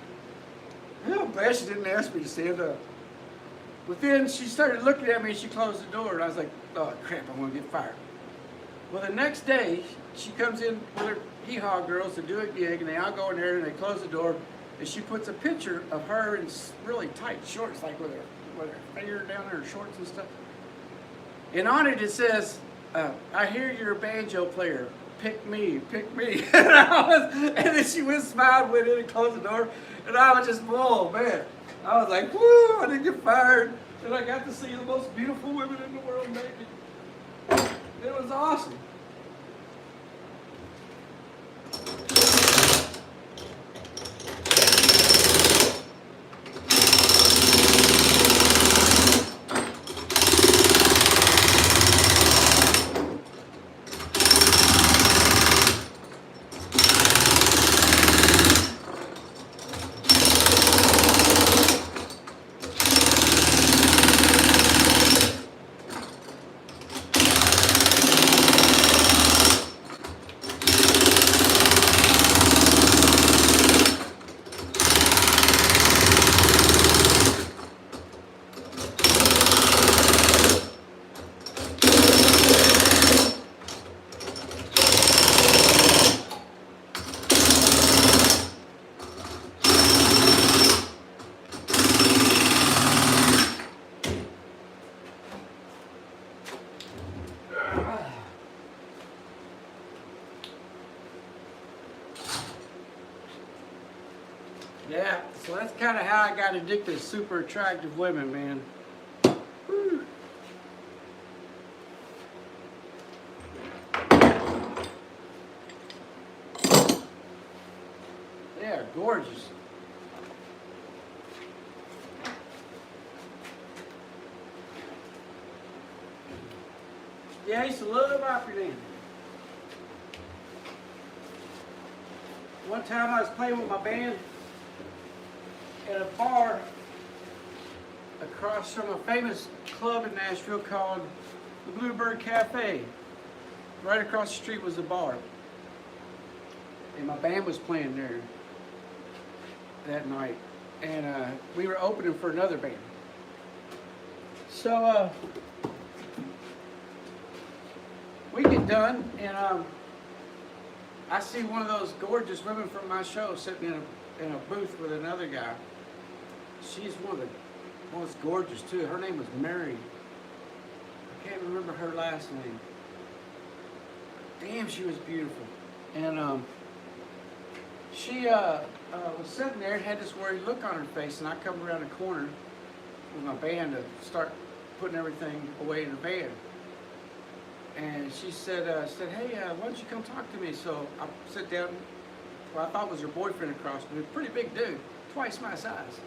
I'm glad she didn't ask me to stand up. But then she started looking at me, and she closed the door, and I was like, oh crap, I'm gonna get fired. Well, the next day, she comes in with her hee-haw girls to do a gig, and they all go in there, and they close the door, and she puts a picture of her in really tight shorts, like with her finger down in her shorts and stuff. And on it, it says, I hear you're a banjo player. Pick me, pick me. And then she went, smiled, went in and closed the door. And I was just, whoa, man. I was like, woo, I didn't get fired. And I got to see the most beautiful women in the world naked. It was awesome. Yeah, so that's kind of how I got addicted to super attractive women, man. Whew. They are gorgeous. Yeah, I used to love Opryland. One time I was playing with my band at a bar across from a famous club in Nashville called the Bluebird Cafe. Right across the street was the bar. And my band was playing there that night. And we were opening for another band. So we get done, and I see one of those gorgeous women from my show sitting in a booth with another guy. She's one of the most gorgeous too. Her name was Mary. I can't remember her last name. Damn, she was beautiful. And she was sitting there and had this worried look on her face, and I come around the corner with my band to start putting everything away in the van. And she said, hey, why don't you come talk to me? So I sit down. Well, I thought it was her boyfriend across from me. Pretty big dude, twice my size.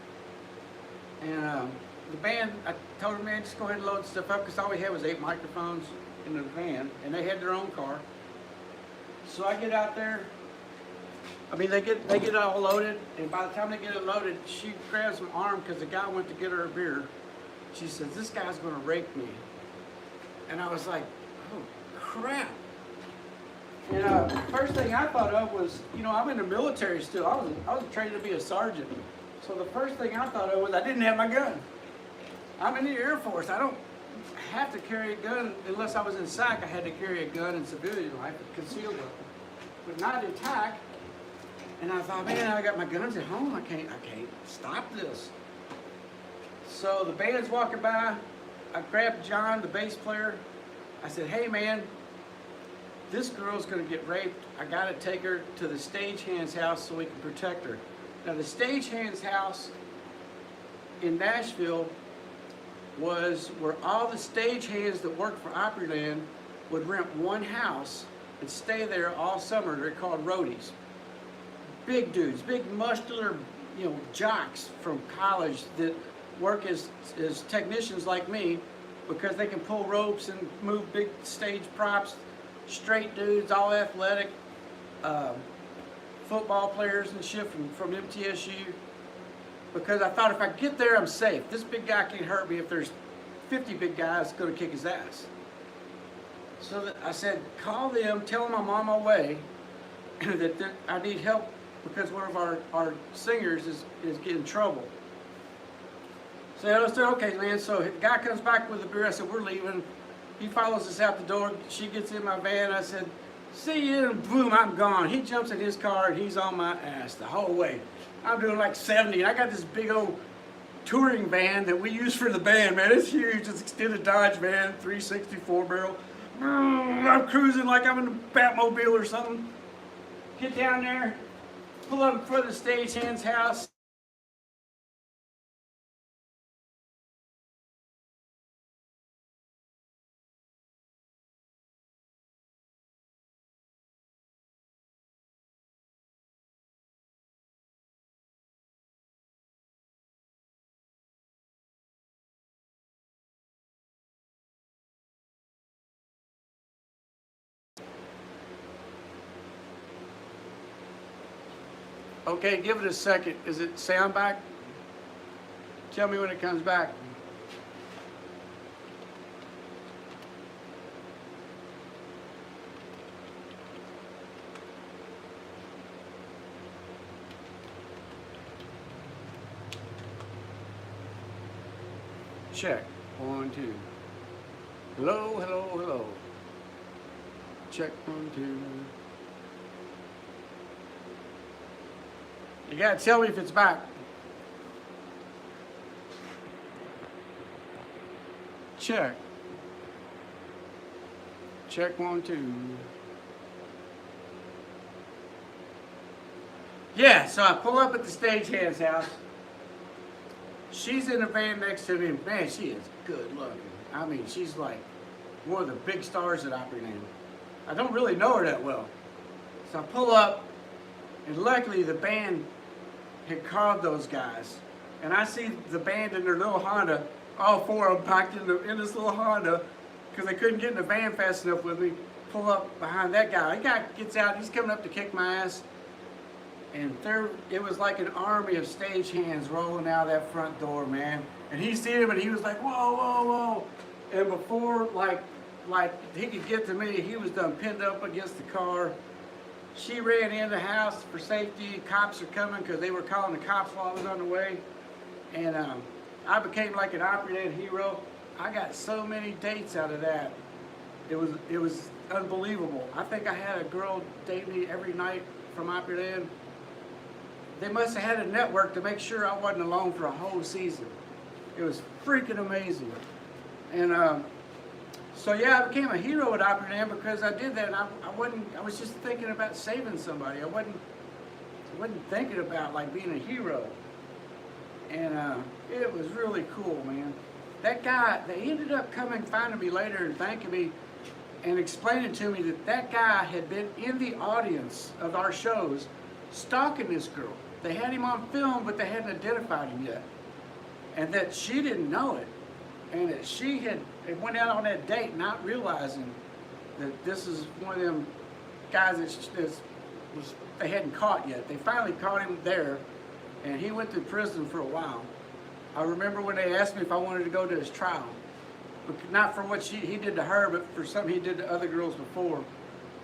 And the band, I told her, man, just go ahead and load stuff up, because all we had was 8 microphones in the van, and they had their own car. So I get out there. I mean, they get it all loaded, and by the time they get it loaded, she grabs my arm because the guy went to get her a beer. She says, this guy's going to rape me. And I was like, oh, crap. And first thing I thought of was, you know, I'm in the military still. I was trained to be a sergeant. So the first thing I thought of was I didn't have my gun. I'm in the Air Force. I don't have to carry a gun unless I was in SAC. I had to carry a gun in civilian life, a concealed weapon, but not in TAC. And I thought, man, I got my guns at home. I can't stop this. So the band's walking by. I grabbed John, the bass player. I said, hey, man, this girl's going to get raped. I got to take her to the stagehand's house so we can protect her. Now, the stagehand's house in Nashville was where all the stagehands that worked for Opryland would rent one house and stay there all summer. They're called roadies. Big dudes, big muscular, you know, jocks from college that work as technicians like me, because they can pull ropes and move big stage props. Straight dudes, all athletic, football players and shit from MTSU. Because I thought, if I get there, I'm safe. This big guy can't hurt me if there's 50 big guys going to kick his ass. So I said, call them, tell them I'm on my way, that I need help because one of our singers is getting in trouble. So I said, okay, man. So the guy comes back with the beer. I said, we're leaving. He follows us out the door. She gets in my van. I said, see you, and boom, I'm gone. He jumps in his car, and he's on my ass the whole way. I'm doing like 70, and I got this big old touring van that we use for the band, man. It's huge. It's extended Dodge van, 364 barrel. I'm cruising like I'm in a Batmobile or something. Get down there, pull up in front of the stagehand's house. Okay, give it a second. Is it sound back? Tell me when it comes back. Check. 1, 2. Hello, hello, hello. Check. 1, 2. You gotta tell me if it's back. Check. Check. 1, 2. Yeah, so I pull up at the stagehand's house. She's in the van next to me, and man, she is good looking. I mean, she's like one of the big stars at Opryland. I don't really know her that well. So I pull up, and luckily the band had called those guys. And I see the band in their little Honda, all 4 of them packed in this little Honda, because they couldn't get in the van fast enough with me. Pull up behind that guy. That guy gets out, he's coming up to kick my ass. And it was like an army of stagehands rolling out that front door, man. And he seen him, and he was like, whoa, whoa, whoa. And before, like he could get to me, he was done pinned up against the car. She ran in the house for safety. Cops are coming because they were calling the cops while I was on the way. And I became like an Opryland hero. I got so many dates out of that. It was unbelievable. I think I had a girl date me every night from Opryland. They must have had a network to make sure I wasn't alone for a whole season. It was freaking amazing. And so yeah, I became a hero at Opryland because I did that. And I was just thinking about saving somebody. I wasn't thinking about like being a hero. And it was really cool, man. That guy, they ended up coming, finding me later and thanking me and explaining to me that that guy had been in the audience of our shows stalking this girl. They had him on film, but they hadn't identified him yet. And that she didn't know it. And that she had went out on that date not realizing that this is one of them guys that they hadn't caught yet. They finally caught him there, and he went to prison for a while. I remember when they asked me if I wanted to go to his trial. Not for what he did to her, but for something he did to other girls before.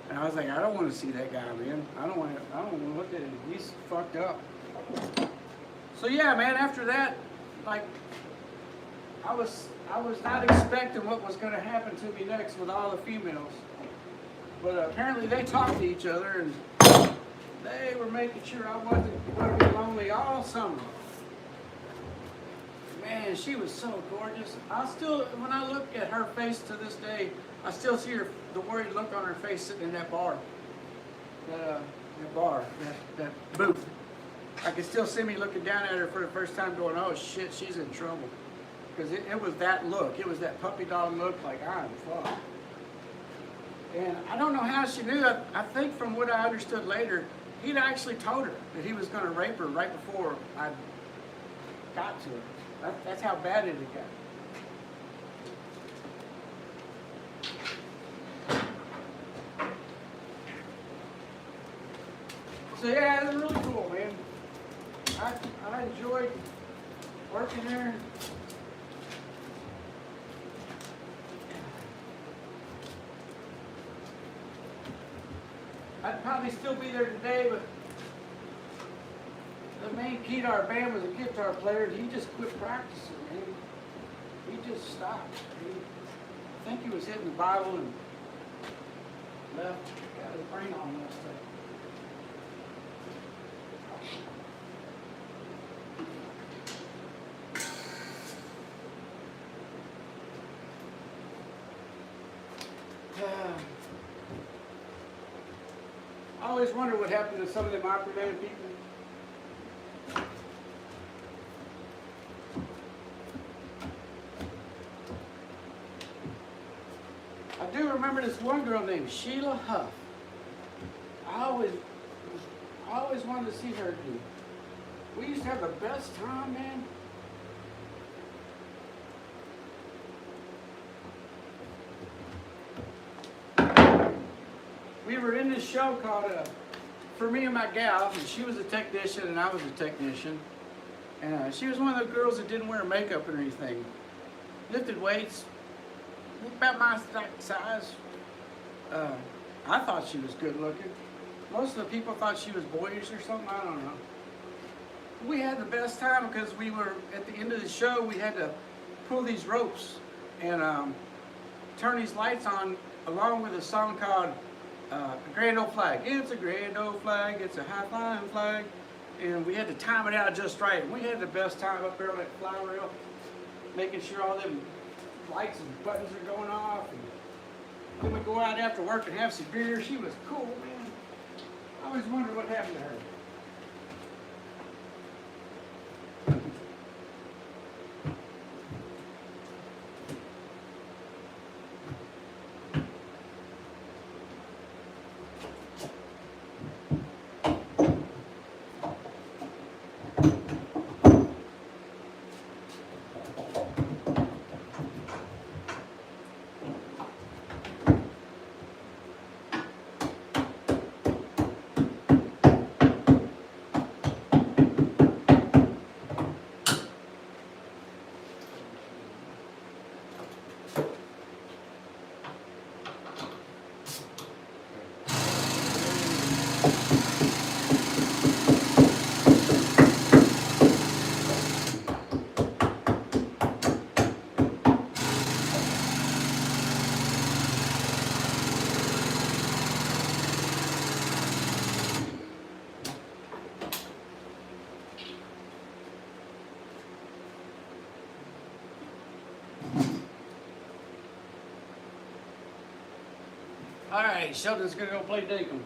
And I was like, I don't want to see that guy, man. I don't want to look at him. He's fucked up. So yeah, man, after that, like, I was not expecting what was going to happen to me next with all the females. But apparently they talked to each other and they were making sure I wasn't going to be lonely all summer. Man, she was so gorgeous. When I look at her face to this day, I still see the worried look on her face sitting in that bar. That booth. I can still see me looking down at her for the first time going, oh shit, she's in trouble. Because it was that look. It was that puppy dog look, like, I'm fucked. And I don't know how she knew. I think from what I understood later, he'd actually told her that he was going to rape her right before I got to her. That's how bad it had got. So yeah, it was really cool, man. I enjoyed working there. I'd probably still be there today, but the main key to our band was a guitar player, and he just quit practicing, man. He just stopped. I think he was hitting the Bible and left, got his brain on that stuff. I always wonder what happened to some of them Opryland people. I do remember this one girl named Sheila Huff. I always wanted to see her do. We used to have the best time, man. We were in this show called For Me and My Gal, and she was a technician and I was a technician. And she was one of the girls that didn't wear makeup or anything. Lifted weights, about my size. I thought she was good looking. Most of the people thought she was boyish or something, I don't know. We had the best time because we were, at the end of the show, we had to pull these ropes and turn these lights on along with a song called a grand old flag. It's a grand old flag, it's a high flying flag. And we had to time it out just right. And we had the best time up there on that fly rail, making sure all them lights and buttons are going off. And then we go out after work and have some beer. She was cool, man. I always wondered what happened to her. All right, Sheldon's gonna go play dinkum.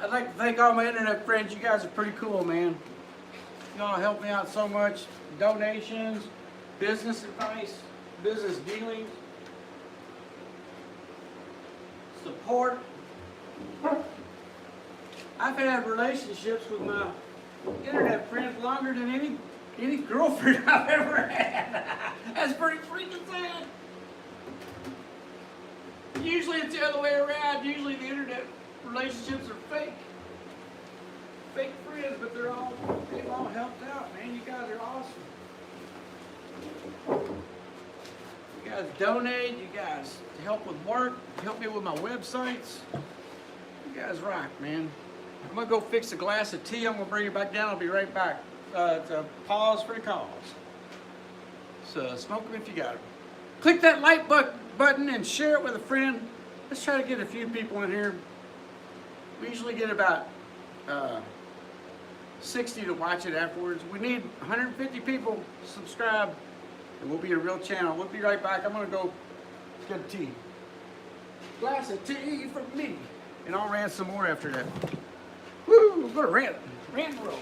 I'd like to thank all my internet friends. You guys are pretty cool, man. Y'all help me out so much. Donations, business advice, business dealings, support. I've had relationships with my internet friends longer than any girlfriend I've ever had. That's pretty freaking sad. Usually it's the other way around. Usually the internet relationships are fake. Fake friends, but they've all helped out, man. You guys are awesome. You guys donate, you guys help with work, help me with my websites. You guys rock, man. I'm gonna go fix a glass of tea. I'm gonna bring it back down. I'll be right back. To pause for the calls. So smoke them if you got them. Click that like button and share it with a friend. Let's try to get a few people in here. We usually get about 60 to watch it afterwards. We need 150 people to subscribe, and we'll be a real channel. We'll be right back. I'm gonna go get a tea. Glass of tea for me. And I'll rant some more after that. Woo, we're gonna rant and roll.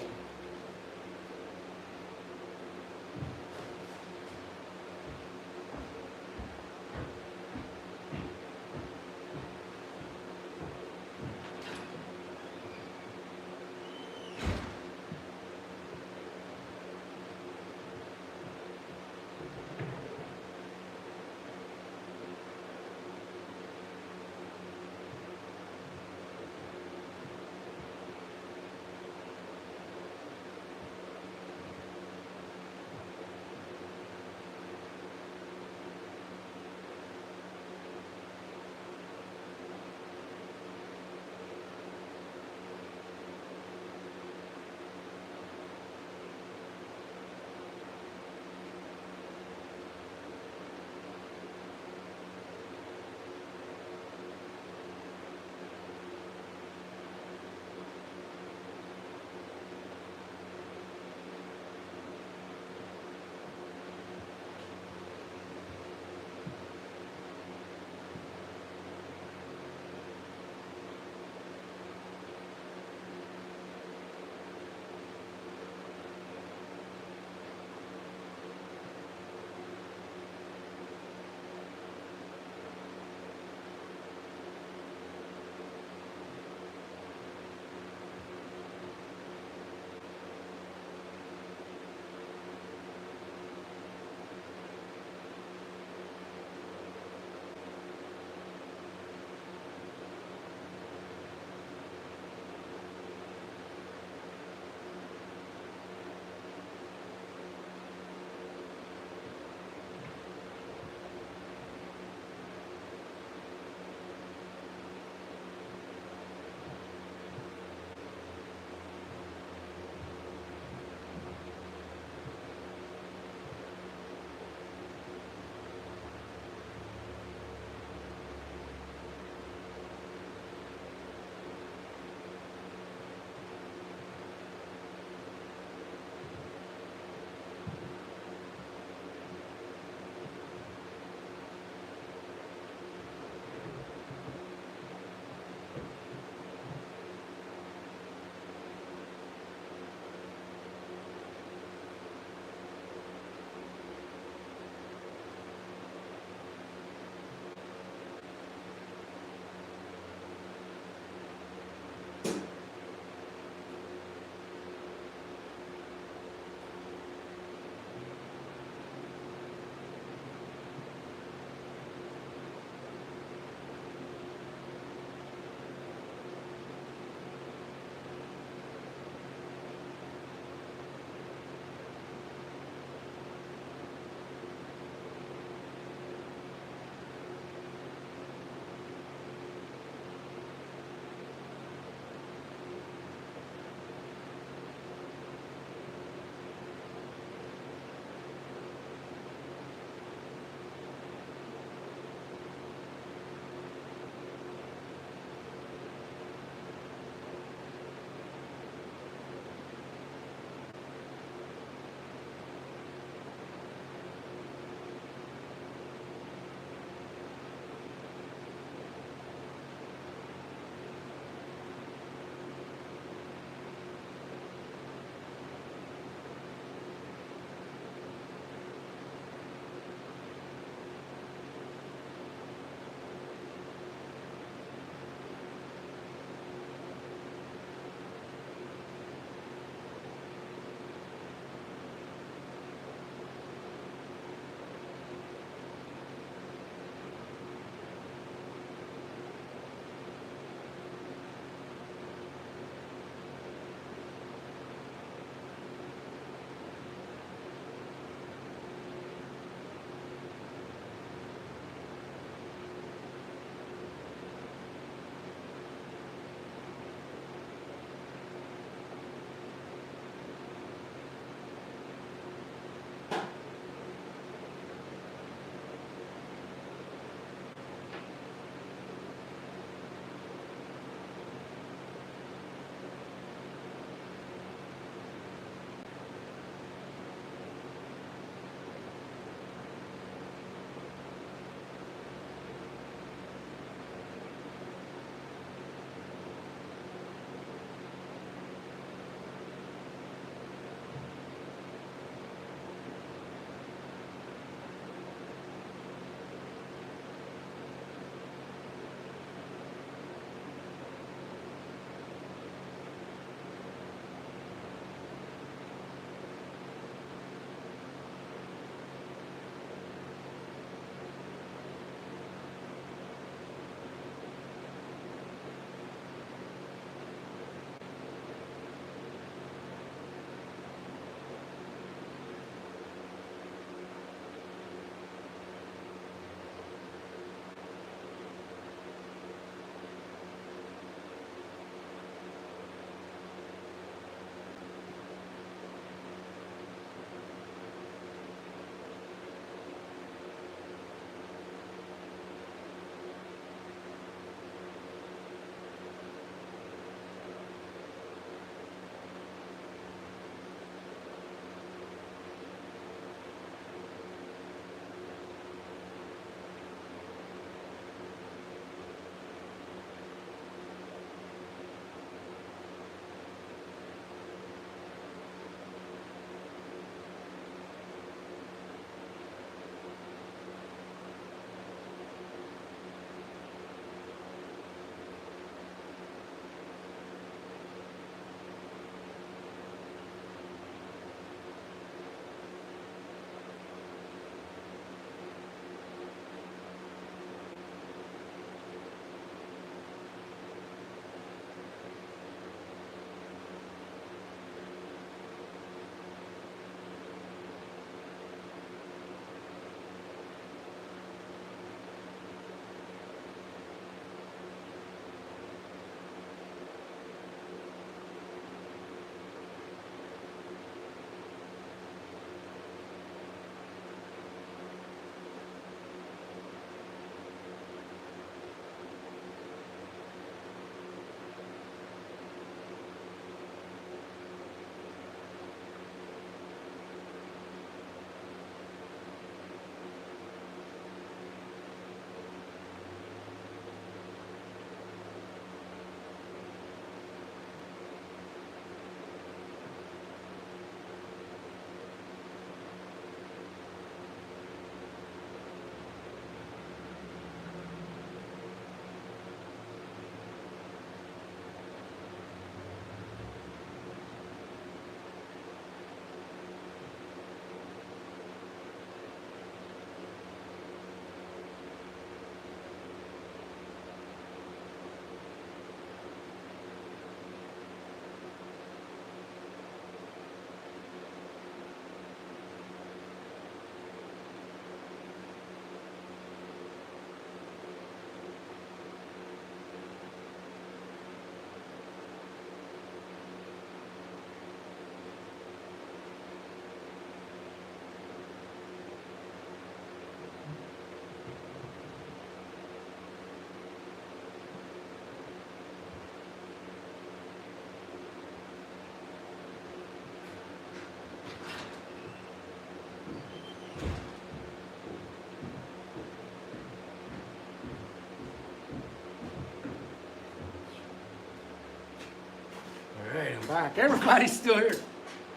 I'm back. Everybody's still here.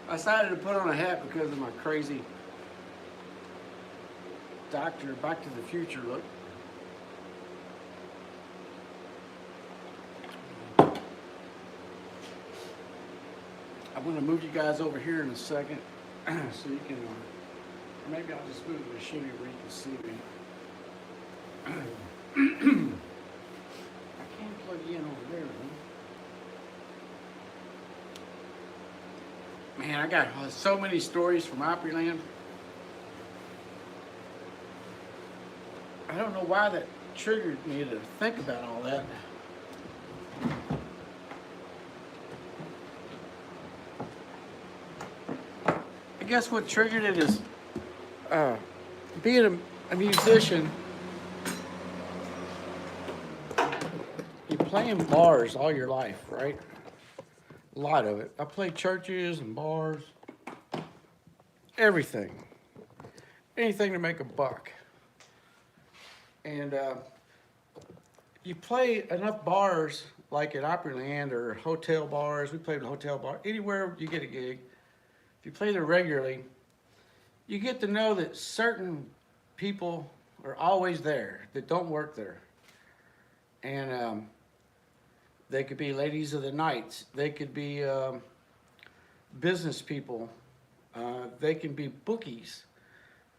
I decided to put on a hat because of my crazy Doctor Back to the Future look. I'm going to move you guys over here in a second so you can, or maybe I'll just move the machine where you can see me. I can't plug you in over there, though. Man, I got so many stories from Opryland. I don't know why that triggered me to think about all that. I guess what triggered it is being a musician. You play in bars all your life, right? A lot of it. I played churches and bars, everything. Anything to make a buck. And you play enough bars, like at Opryland or hotel bars. We played in a hotel bar. Anywhere you get a gig, if you play there regularly, you get to know that certain people are always there that don't work there. And they could be ladies of the night. They could be business people. They can be bookies.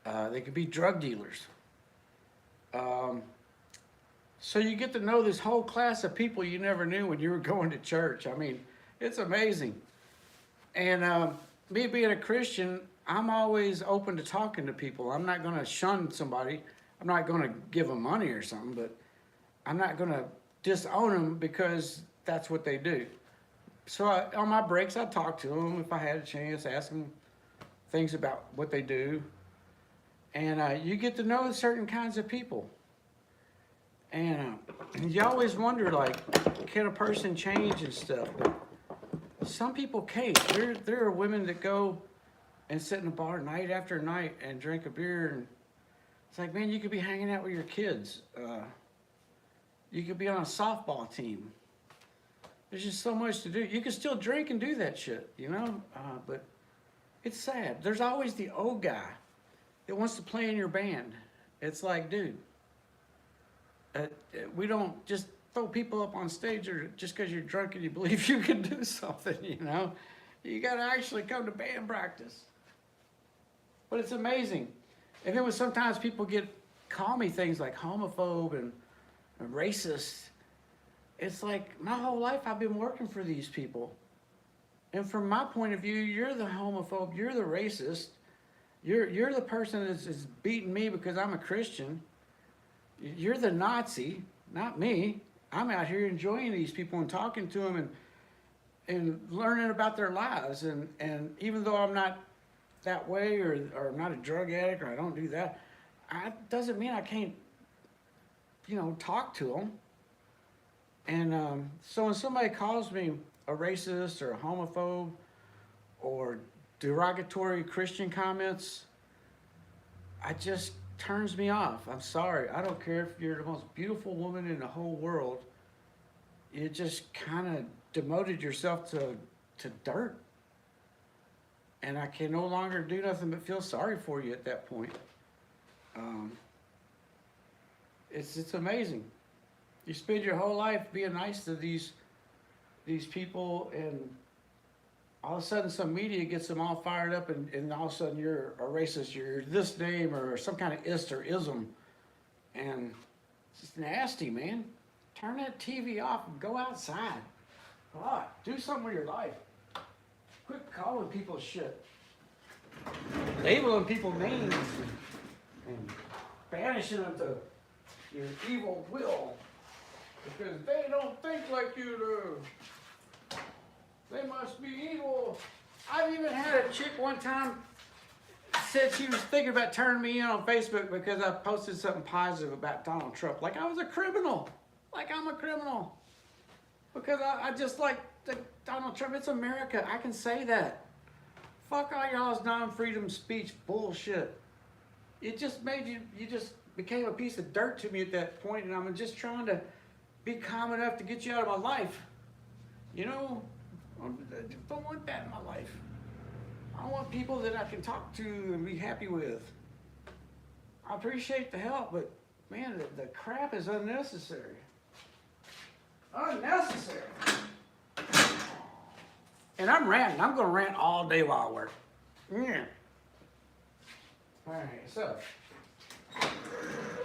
They could be drug dealers. So you get to know this whole class of people you never knew when you were going to church. I mean, it's amazing. And me being a Christian, I'm always open to talking to people. I'm not going to shun somebody. I'm not going to give them money or something, but I'm not going to disown them because that's what they do. So on my breaks, I talk to them if I had a chance, ask them things about what they do. And you get to know certain kinds of people. And you always wonder, like, can a person change and stuff? But some people can't. There are women that go and sit in a bar night after night and drink a beer. And it's like, man, you could be hanging out with your kids. You could be on a softball team. There's just so much to do. You can still drink and do that shit, you know? But it's sad. There's always the old guy that wants to play in your band. It's like, dude, we don't just throw people up on stage or just because you're drunk and you believe you can do something, you know? You got to actually come to band practice. But it's amazing. And then when sometimes people call me things like homophobe and racist, it's like my whole life I've been working for these people. And from my point of view, you're the homophobe, you're the racist, you're the person that's beating me because I'm a Christian. You're the Nazi, not me. I'm out here enjoying these people and talking to them and learning about their lives. And even though I'm not that way or I'm not a drug addict or I don't do that, doesn't mean I can't, talk to them. And so when somebody calls me a racist or a homophobe or derogatory Christian comments, it just turns me off. I'm sorry. I don't care if you're the most beautiful woman in the whole world. You just kind of demoted yourself to dirt. And I can no longer do nothing but feel sorry for you at that point. It's amazing. You spend your whole life being nice to these people, and all of a sudden some media gets them all fired up, and all of a sudden you're a racist, you're this name, or some kind of ist or ism. And it's just nasty, man. Turn that TV off and go outside. God, do something with your life. Quit calling people shit. Labeling people names and banishing them to your evil will. Because they don't think like you do. They must be evil. I've even had a chick one time said she was thinking about turning me in on Facebook because I posted something positive about Donald Trump. Like I was a criminal. Like I'm a criminal. Because I just like Donald Trump. It's America. I can say that. Fuck all y'all's non-freedom speech bullshit. It just made you just became a piece of dirt to me at that point, and I'm just trying to be calm enough to get you out of my life. You know, I just don't want that in my life. I want people that I can talk to and be happy with. I appreciate the help, but man, the crap is unnecessary. Unnecessary. And I'm ranting. I'm going to rant all day while I work. Yeah. All right, so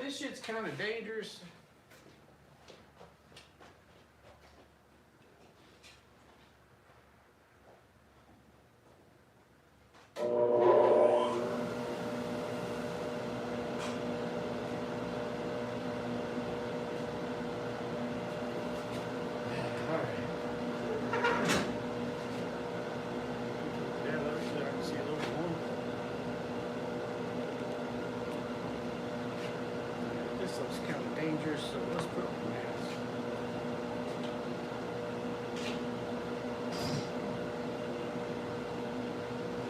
this shit's kind of dangerous. This looks kind of dangerous, so let's put on the mask.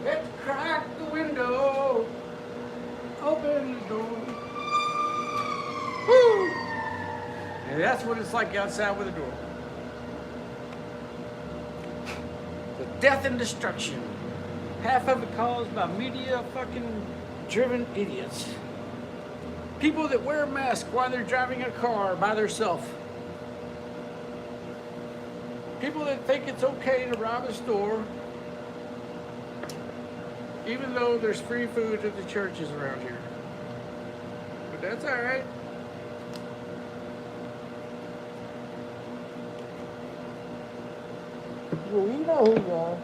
Let's crack the window, open the door. Woo! And that's what it's like outside with a door. The death and destruction. Half of it caused by media fucking driven idiots. People that wear a mask while they're driving a car by themselves. People that think it's okay to rob a store, even though there's free food at the churches around here. But that's all right. Well, you know who you are.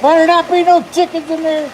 Better not be no chickens in there.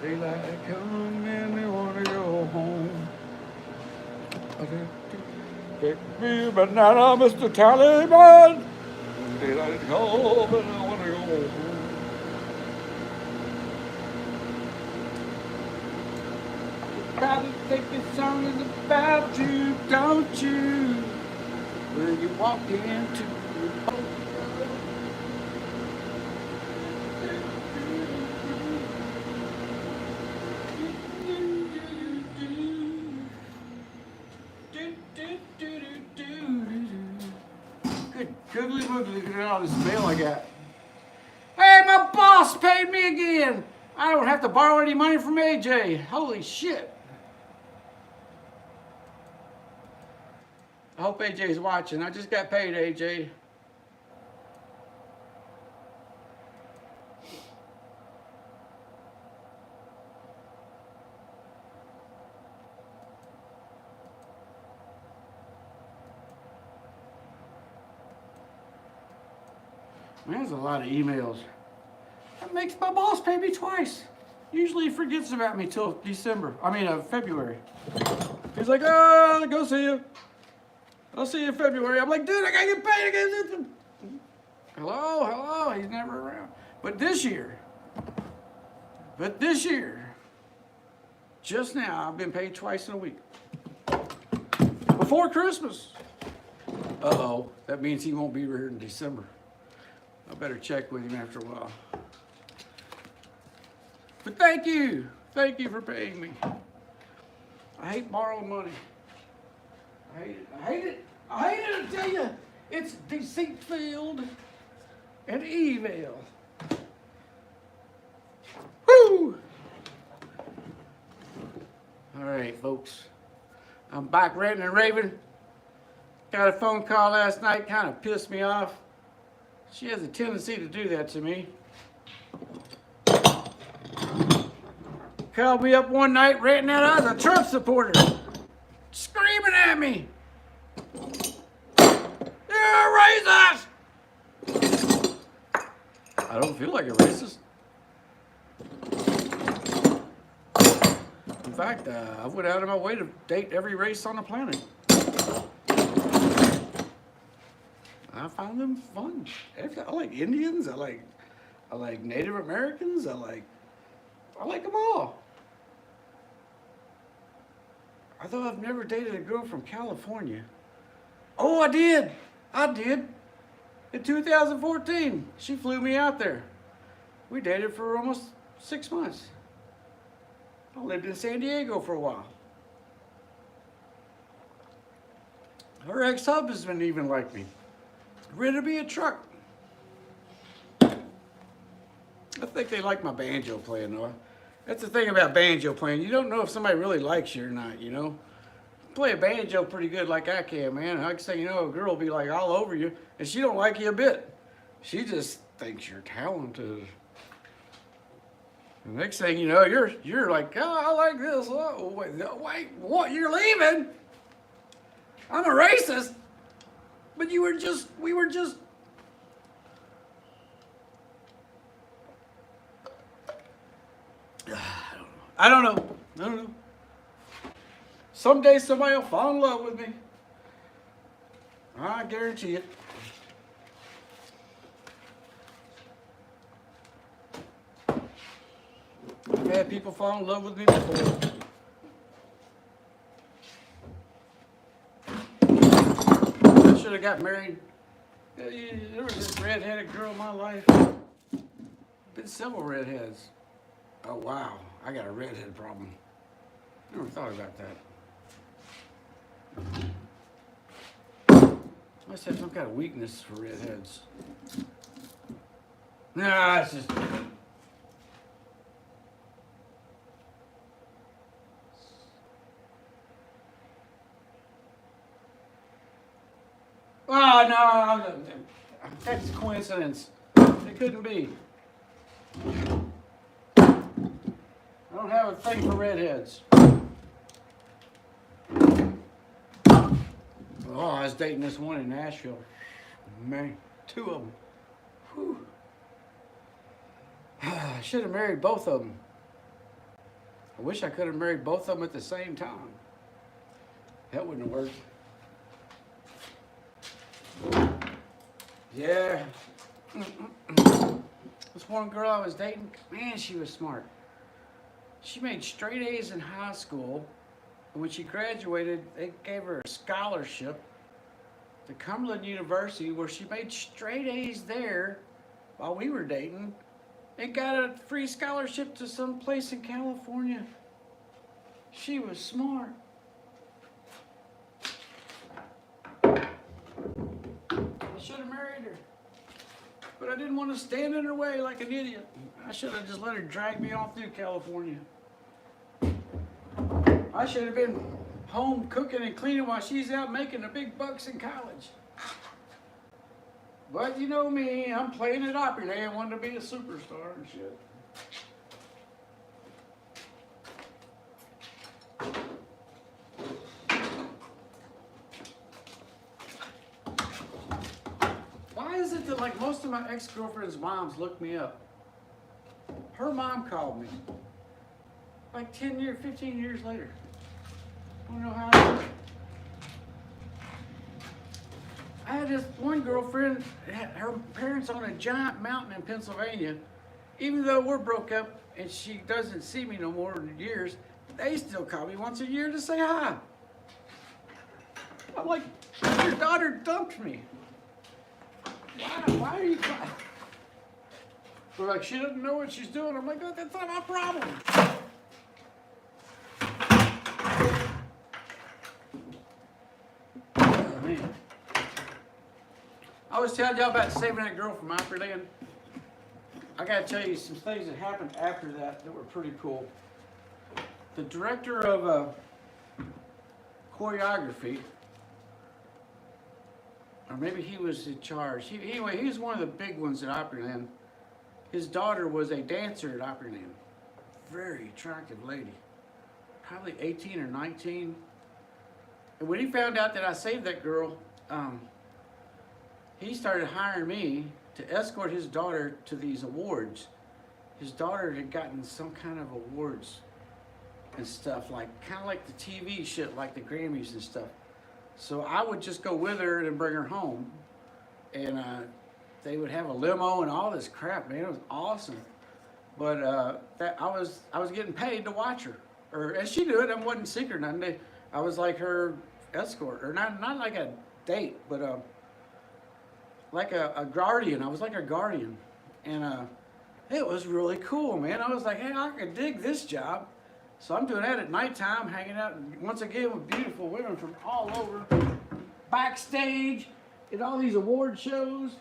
daylight come and they wanna go home. Take me banana, Mr. Taliban. Daylight come and I wanna go home. Probably think this song is about you, don't you? When you walk into the boat. Good googly woogly, look at all this mail I got. Hey, my boss paid me again. I don't have to borrow any money from AJ. Holy shit. I hope AJ's watching. I just got paid, AJ. Man, there's a lot of emails. That makes my boss pay me twice. Usually he forgets about me till February. He's like, oh, go see you. I'll see you in February. I'm like, dude, I gotta get paid. I gotta do hello. He's never around. But this year, just now, I've been paid twice in a week. Before Christmas. Uh-oh, that means he won't be here in December. I better check with him after a while. But thank you for paying me. I hate borrowing money. I hate it, I tell you. It's deceit filled and evil. Woo! All right, folks. I'm back ranting and raving. Got a phone call last night, kind of pissed me off. She has a tendency to do that to me. Called me up one night ranting that I was a Trump supporter. Screaming at me. You're a racist! I don't feel like a racist. In fact, I went out of my way to date every race on the planet. I found them fun. I like Indians. I like Native Americans. I like them all. Although I've never dated a girl from California. Oh, I did. In 2014, she flew me out there. We dated for almost 6 months. I lived in San Diego for a while. Her ex-husband even liked me. Rented me a truck. I think they like my banjo playing though. That's the thing about banjo playing. You don't know if somebody really likes you or not, you know? Play a banjo pretty good like I can, man. I can say, a girl will be like all over you, and she don't like you a bit. She just thinks you're talented. The next thing you know, you're like, oh, I like this. Oh, wait, what? You're leaving? I'm a racist. But we were just. I don't know. Someday somebody will fall in love with me. I guarantee it. I've had people fall in love with me before. I should have got married. There was this redheaded girl in my life. Been several redheads. Oh wow, I got a redhead problem. Never thought about that. I must have some kind of weakness for redheads. Nah, it's just. Oh no, that's a coincidence. It couldn't be. I don't have a thing for redheads. Oh, I was dating this one in Nashville. Man, 2 of them. Whew. I should have married both of them. I wish I could have married both of them at the same time. That wouldn't have worked. Yeah. This one girl I was dating, man, she was smart. She made straight A's in high school. And when she graduated, they gave her a scholarship to Cumberland University where she made straight A's there while we were dating and got a free scholarship to some place in California. She was smart. I should have married her. But I didn't want to stand in her way like an idiot. I should have just let her drag me off through California. I should have been home cooking and cleaning while she's out making the big bucks in college. But you know me, I'm playing at Opryland, wanting to be a superstar and shit. Why is it that like most of my ex-girlfriends' moms look me up? Her mom called me. Like 10 years, 15 years later. I don't know how I did it. I had this one girlfriend, her parents on a giant mountain in Pennsylvania. Even though we're broke up and she doesn't see me no more in years, they still call me once a year to say hi. I'm like, your daughter dumped me. Why are you crying? They're like, she doesn't know what she's doing. I'm like, oh, that's not my problem. Oh, man. I was telling y'all about saving that girl from Opryland. I gotta tell you some things that happened after that were pretty cool. The director of choreography, or maybe he was in charge. Anyway, he was one of the big ones at Opryland. His daughter was a dancer at Opryland. Very attractive lady. Probably 18 or 19. And when he found out that I saved that girl, he started hiring me to escort his daughter to these awards. His daughter had gotten some kind of awards and stuff, like kind of like the TV shit, like the Grammys and stuff. So I would just go with her and bring her home, and they would have a limo and all this crap, man. It was awesome. But I was getting paid to watch her, and she knew it. I wasn't secret nothing. I was like her escort, or not like a date, but like a guardian. I was like a guardian, and it was really cool, man. I was like, hey, I could dig this job. So I'm doing that at nighttime, hanging out once again with beautiful women from all over, backstage at all these award shows,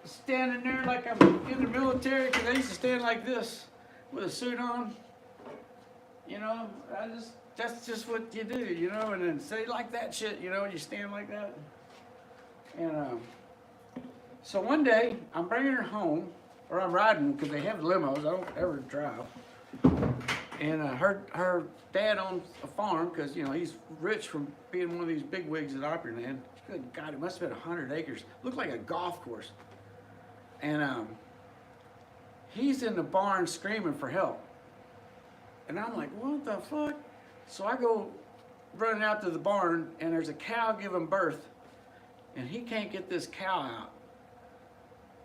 standing there like I'm in the military, because I used to stand like this with a suit on. You know, that's just what you do, you know, and then say like that shit, you know, and you stand like that. And so one day I'm bringing her home, or I'm riding, because they have limos. I don't ever drive. And her dad owns a farm, because you know he's rich from being one of these big wigs at Opryland. Good God, it must have been 100 acres. Looked like a golf course. And he's in the barn screaming for help. And I'm like, what the fuck? So I go running out to the barn, and there's a cow giving birth, and he can't get this cow out.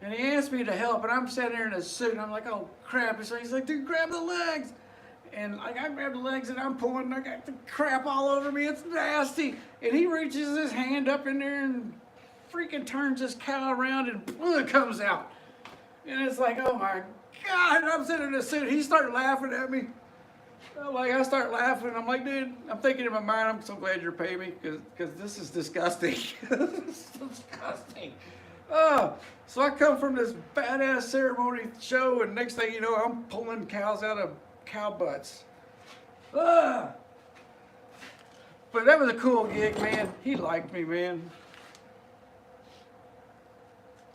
And he asked me to help, and I'm sitting there in a suit, and I'm like, oh crap. And so he's like, dude, grab the legs. And like, I grab the legs, and I'm pulling, and I got the crap all over me. It's nasty. And he reaches his hand up in there and freaking turns this cow around, and blood comes out. And it's like, oh my God. And I'm sitting in a suit. He started laughing at me. I start laughing. I'm like, dude, I'm thinking in my mind, I'm so glad you're paying me, because this is disgusting. This is disgusting. So I come from this badass ceremony show, and next thing you know, I'm pulling cows out of cow butts. But that was a cool gig, man. He liked me, man.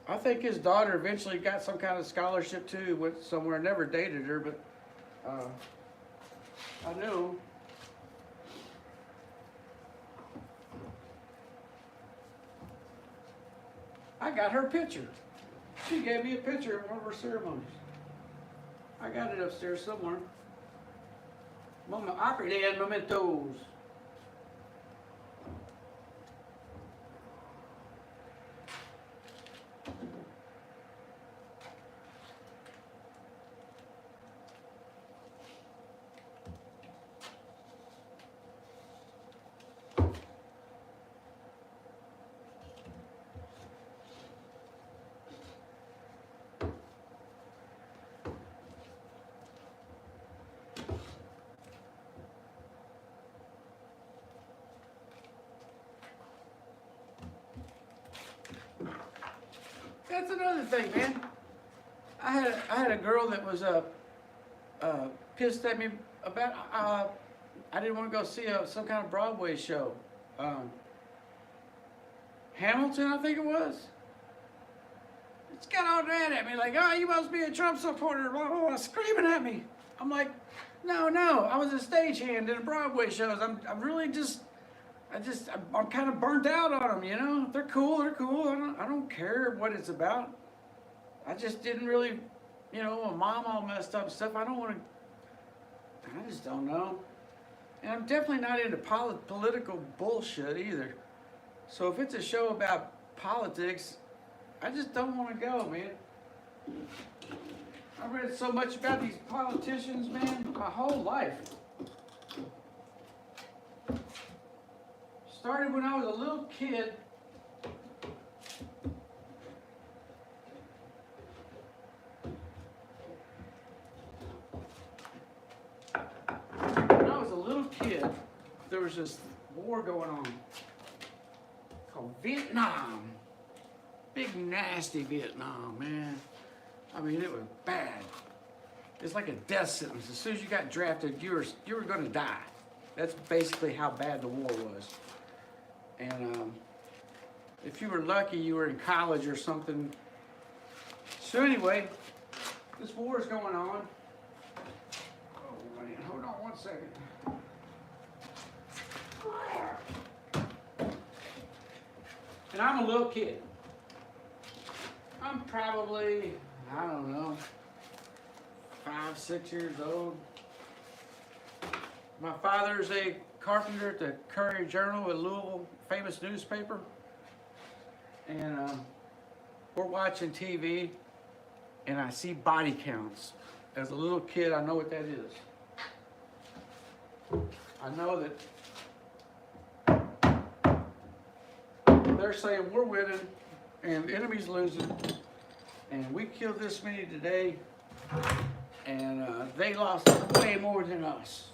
I think his daughter eventually got some kind of scholarship too, went somewhere. Never dated her, but I knew. I got her picture. She gave me a picture at one of her ceremonies. I got it upstairs somewhere. Opera and mementos. That's another thing, man. I had a girl that was pissed at me about I didn't want to go see some kind of Broadway show. Hamilton, I think it was. It's got all that at me, like, oh, you must be a Trump supporter, blah, blah, blah, screaming at me. I'm like, no, I was a stagehand in Broadway shows. I'm kind of burnt out on them, you know. They're cool. I don't care what it's about. I just didn't really, you know, my mom all messed up and stuff. I just don't know. And I'm definitely not into political bullshit either. So if it's a show about politics, I just don't want to go, man. I read so much about these politicians, man, my whole life. Started when I was a little kid. When I was a little kid, there was this war going on called Vietnam. Big nasty Vietnam, man. I mean, it was bad. It's like a death sentence. As soon as you got drafted, you were going to die. That's basically how bad the war was. And if you were lucky, you were in college or something. So anyway, this war is going on. Oh man, hold on one second. And I'm a little kid. I'm probably, I don't know, 5, 6 years old. My father's a carpenter at the Courier Journal, a Louisville famous newspaper. And we're watching TV and I see body counts. As a little kid, I know what that is. I know that they're saying we're winning and the enemy's losing, and we killed this many today, and they lost way more than us.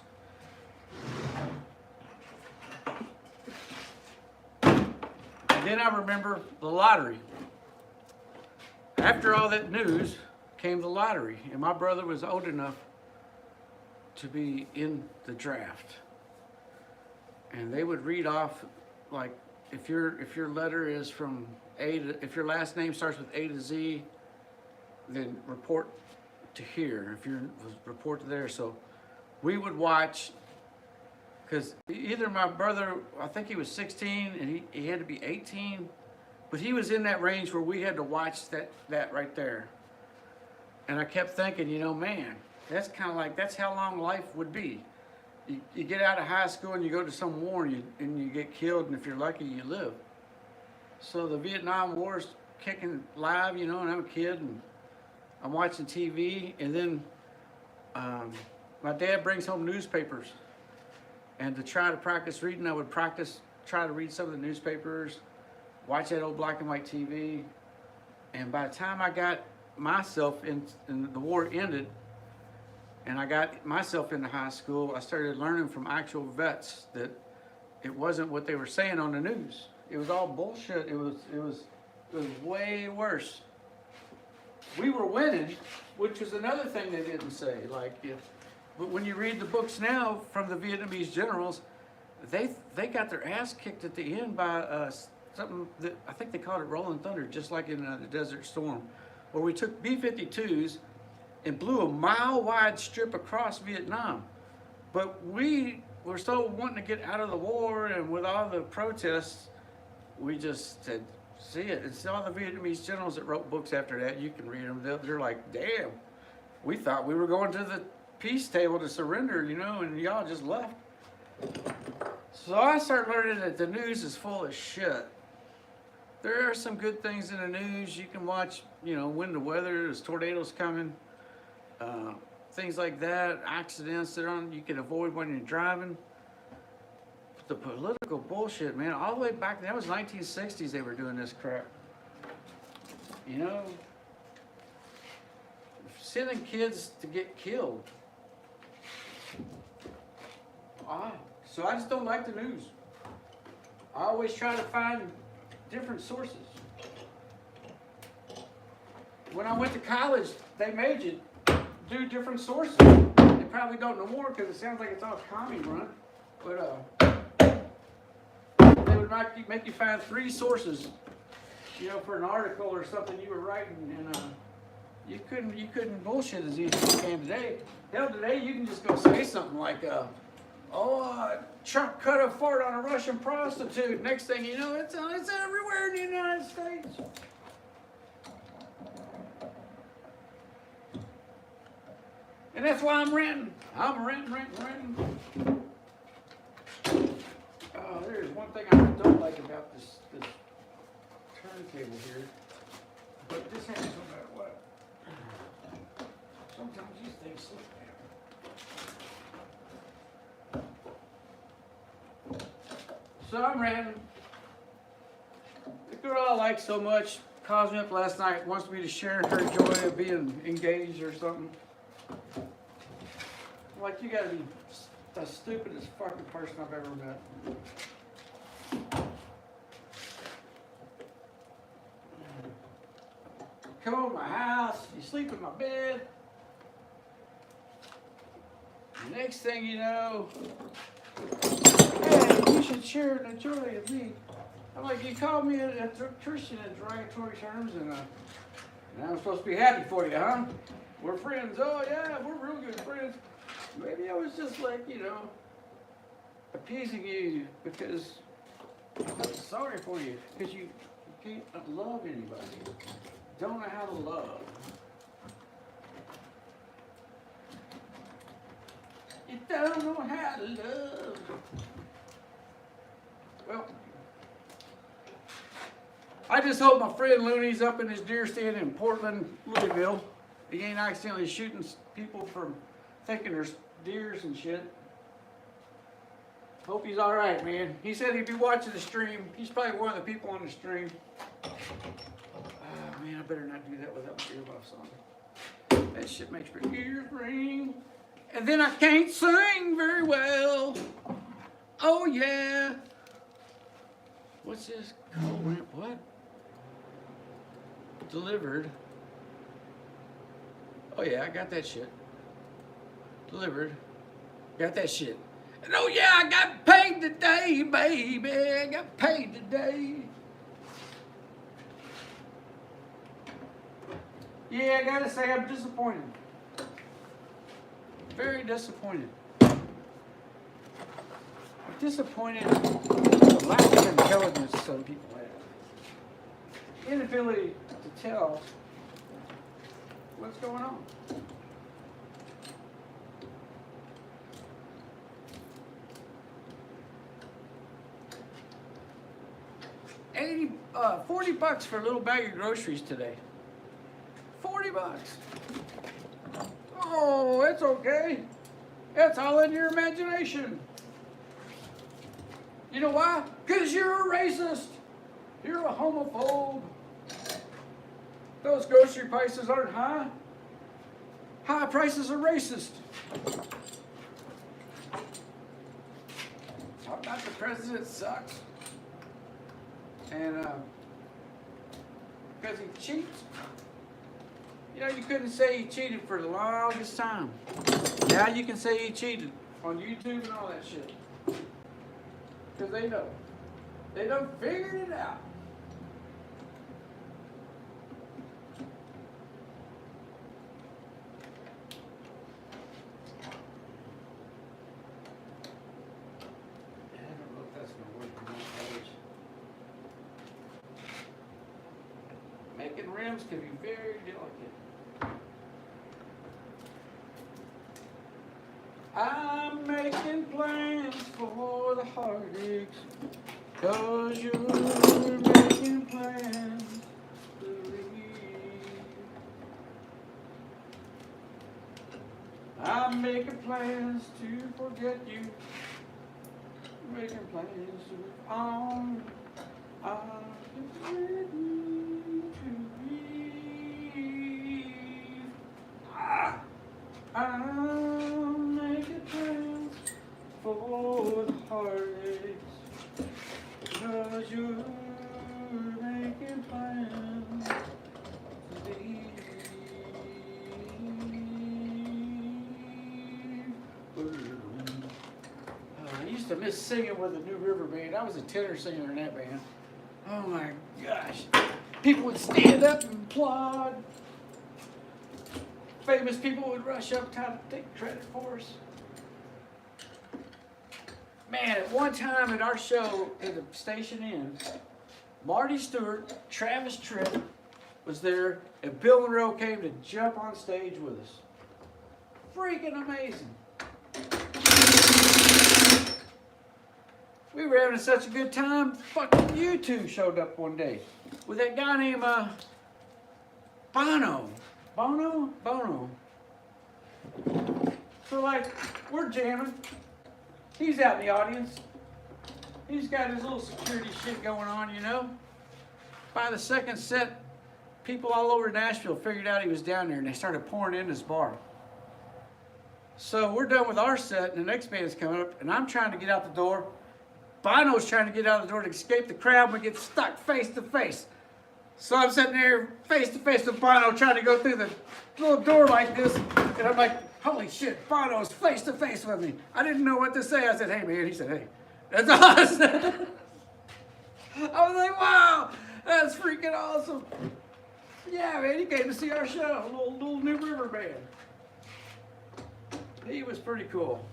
And then I remember the lottery. After all that news came the lottery, and my brother was old enough to be in the draft. And they would read off, like, if your letter is from A to, if your last name starts with A to Z, then report to here. If you report to there. So we would watch, because either my brother, I think he was 16 and he had to be 18, but he was in that range where we had to watch that right there. And I kept thinking, you know, man, that's kind of like, that's how long life would be. You get out of high school and you go to some war and you get killed, and if you're lucky, you live. So the Vietnam War's kicking live, you know, and I'm a kid and I'm watching TV, and then my dad brings home newspapers, and to try to practice reading, I would try to read some of the newspapers, watch that old black and white TV, and by the time I got myself in the war ended, and I got myself into high school, I started learning from actual vets that it wasn't what they were saying on the news. It was all bullshit. It was way worse. We were winning, which was another thing they didn't say. But when you read the books now from the Vietnamese generals, they got their ass kicked at the end by something that I think they called it Rolling Thunder, just like in the Desert Storm, where we took B-52s and blew a mile-wide strip across Vietnam. But we were so wanting to get out of the war, and with all the protests, we just said, see it. It's all the Vietnamese generals that wrote books after that. You can read them. They're like, damn, we thought we were going to the peace table to surrender, you know, and y'all just left. So I started learning that the news is full of shit. There are some good things in the news. You can watch, you know, when the weather, there's tornadoes coming, things like that, accidents that you can avoid when you're driving. But the political bullshit, man, all the way back, that was 1960s they were doing this crap. You know, sending kids to get killed. So I just don't like the news. I always try to find different sources. When I went to college, they made you do different sources. They probably don't know more because it sounds like it's all commie run. But they would make you find 3 sources, you know, for an article or something you were writing, and you couldn't bullshit as easy as you can today. Hell, today you can just go say something like, Trump cut a fart on a Russian prostitute. Next thing you know, it's everywhere in the United States. And that's why I'm ranting. I'm ranting. Oh, there's one thing I don't like about this turntable here. But this happens no matter what. Sometimes these things slip down. So I'm ranting. The girl I like so much calls me up last night, wants me to share her joy of being engaged or something. I'm like, you gotta be the stupidest fucking person I've ever met. Come over to my house, you sleep in my bed. The next thing you know, hey, you should share the joy of me. I'm like, you called me a Christian in derogatory terms, and I'm supposed to be happy for you, huh? We're friends. Oh yeah, we're real good friends. Maybe I was just like, you know, appeasing you because I'm sorry for you, because you can't love anybody. Don't know how to love. You don't know how to love. Well, I just hope my friend Looney's up in his deer stand in Portland, Louisville. He ain't accidentally shooting people from thinking there's deers and shit. Hope he's all right, man. He said he'd be watching the stream. He's probably one of the people on the stream. Oh, man, I better not do that without my earmuffs on. That shit makes my ears ring. And then I can't sing very well. Oh, yeah. What's this? What? Delivered. Oh, yeah, I got that shit. Delivered. Got that shit. And oh, yeah, I got paid today, baby. I got paid today. Yeah, I gotta say, I'm disappointed. Very disappointed. I'm disappointed with the lack of intelligence some people have. Inability to tell what's going on. $40 for a little bag of groceries today. $40. Oh, it's okay. It's all in your imagination. You know why? Because you're a racist. You're a homophobe. Those grocery prices aren't high. High prices are racist. How about the president sucks? And because he cheats. You know, you couldn't say he cheated for the longest time. Now you can say he cheated on YouTube and all that shit. Because they know. They done figured it out. I don't know if that's going to work on my page. Making rims can be very delicate. I'm making plans for the heartaches, 'cause you're making plans to leave. I'm making plans to forget you, making plans to move on. I'm ready to leave. I'm making plans for the heartaches, 'cause you're making plans to leave. I used to miss singing with the New River Band. I was a tenor singer in that band. Oh my gosh. People would stand up and applaud. Famous people would rush up to take credit for us. Man, at one time at our show at the Station Inn, Marty Stewart, Travis Tritt was there, and Bill Monroe came to jump on stage with us. Freaking amazing. We were having such a good time, fucking U2 showed up one day with that guy named Bono. Bono. So like, we're jamming. He's out in the audience. He's got his little security shit going on, you know. By the second set, people all over Nashville figured out he was down there and they started pouring in his bar. So we're done with our set and the next band's coming up and I'm trying to get out the door. Bono's trying to get out the door to escape the crowd and we get stuck face to face. So I'm sitting there face to face with Bono trying to go through the little door like this. And I'm like, holy shit, Bono's face to face with me. I didn't know what to say. I said, hey man. He said, hey. That's all I said. I was like, wow, that's freaking awesome. Yeah, man, he came to see our show, little New River Band. He was pretty cool.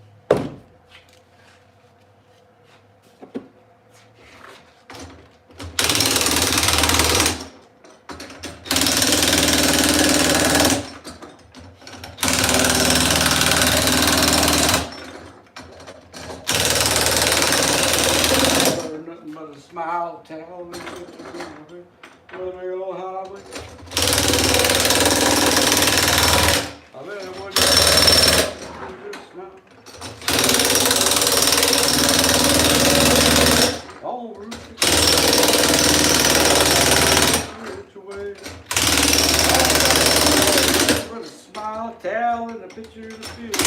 Nothing but a smile, tell me what we all have. I bet it would smile. All roots away. With a smile, tell and a picture of the field.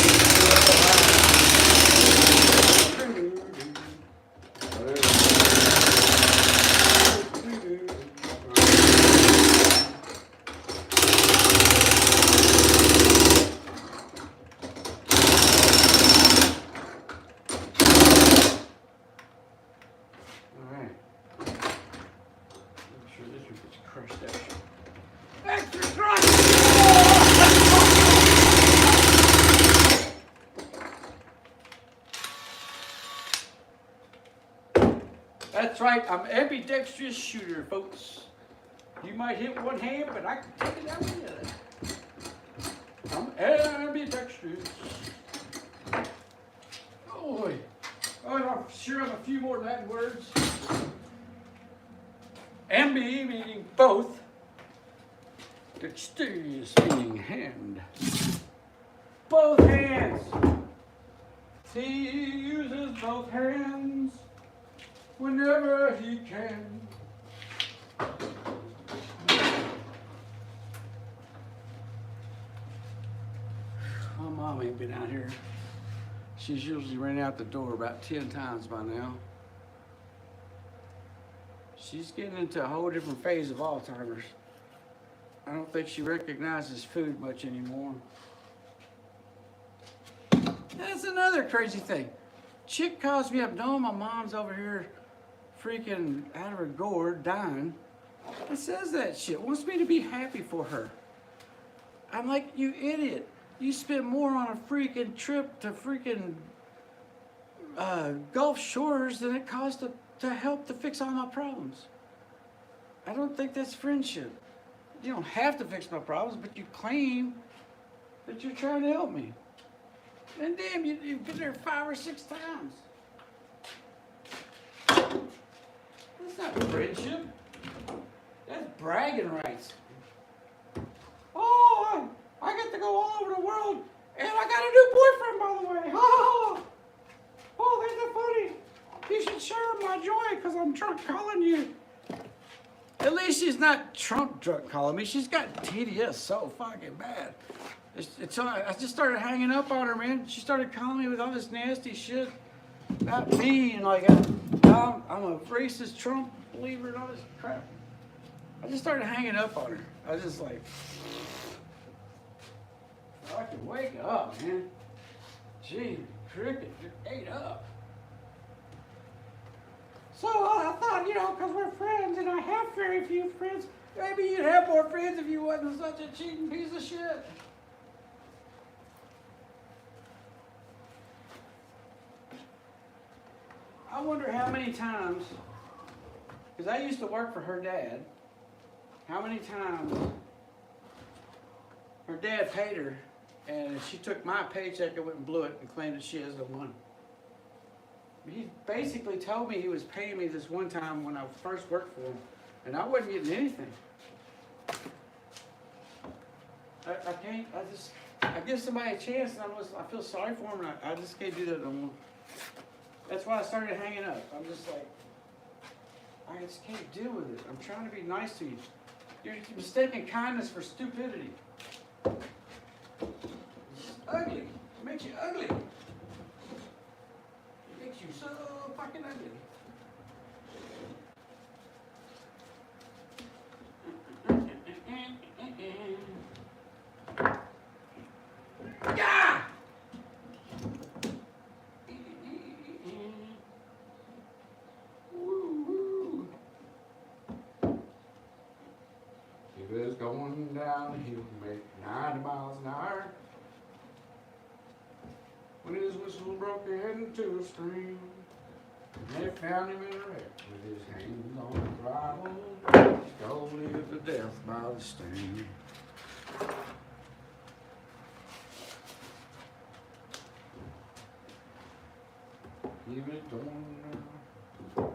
That's right, I'm ambidextrous shooter, folks. You might hit one hand, but I can take it out with the other. I'm ambidextrous. Oh boy. Oh, and I'm sure have a few more Latin words. Ambi meaning both. Dexterous meaning hand. Both hands. He uses both hands whenever he can. My mom ain't been out here. She's usually ran out the door about 10 times by now. She's getting into a whole different phase of Alzheimer's. I don't think she recognizes food much anymore. That's another crazy thing. Chick calls me up, knowing my mom's over here freaking out of her gourd, dying, and says that shit, wants me to be happy for her. I'm like, you idiot. You spent more on a freaking trip to freaking Gulf Shores than it cost to help to fix all my problems. I don't think that's friendship. You don't have to fix my problems, but you claim that you're trying to help me. And damn, you've been there 5 or 6 times. That's not friendship. That's bragging rights. Oh, I get to go all over the world, and I got a new boyfriend, by the way. Oh, that's not funny. You should share my joy, because I'm drunk calling you. At least she's not drunk calling me. She's got TDS so fucking bad. I just started hanging up on her, man. She started calling me with all this nasty shit about me, and like, I'm a racist Trump believer and all this crap. I just started hanging up on her. I was just like, I can wake up, man. Gee, cricket, just ate up. So I thought, because we're friends and I have very few friends, maybe you'd have more friends if you wasn't such a cheating piece of shit. I wonder how many times, because I used to work for her dad, how many times her dad paid her and she took my paycheck and went and blew it and claimed that she has the one. He basically told me he was paying me this one time when I first worked for him, and I wasn't getting anything. I give somebody a chance, and I feel sorry for him, and I just can't do that no more. That's why I started hanging up. I'm just like, I just can't deal with it. I'm trying to be nice to you. You're mistaking kindness for stupidity. It's ugly. It makes you ugly. It makes you so fucking ugly. Yeah! He was going down, he would make 90 miles an hour. When his whistle broke into a stream, they found him in a wreck with his hands on the throttle, slowly to death by the steam. He was going down.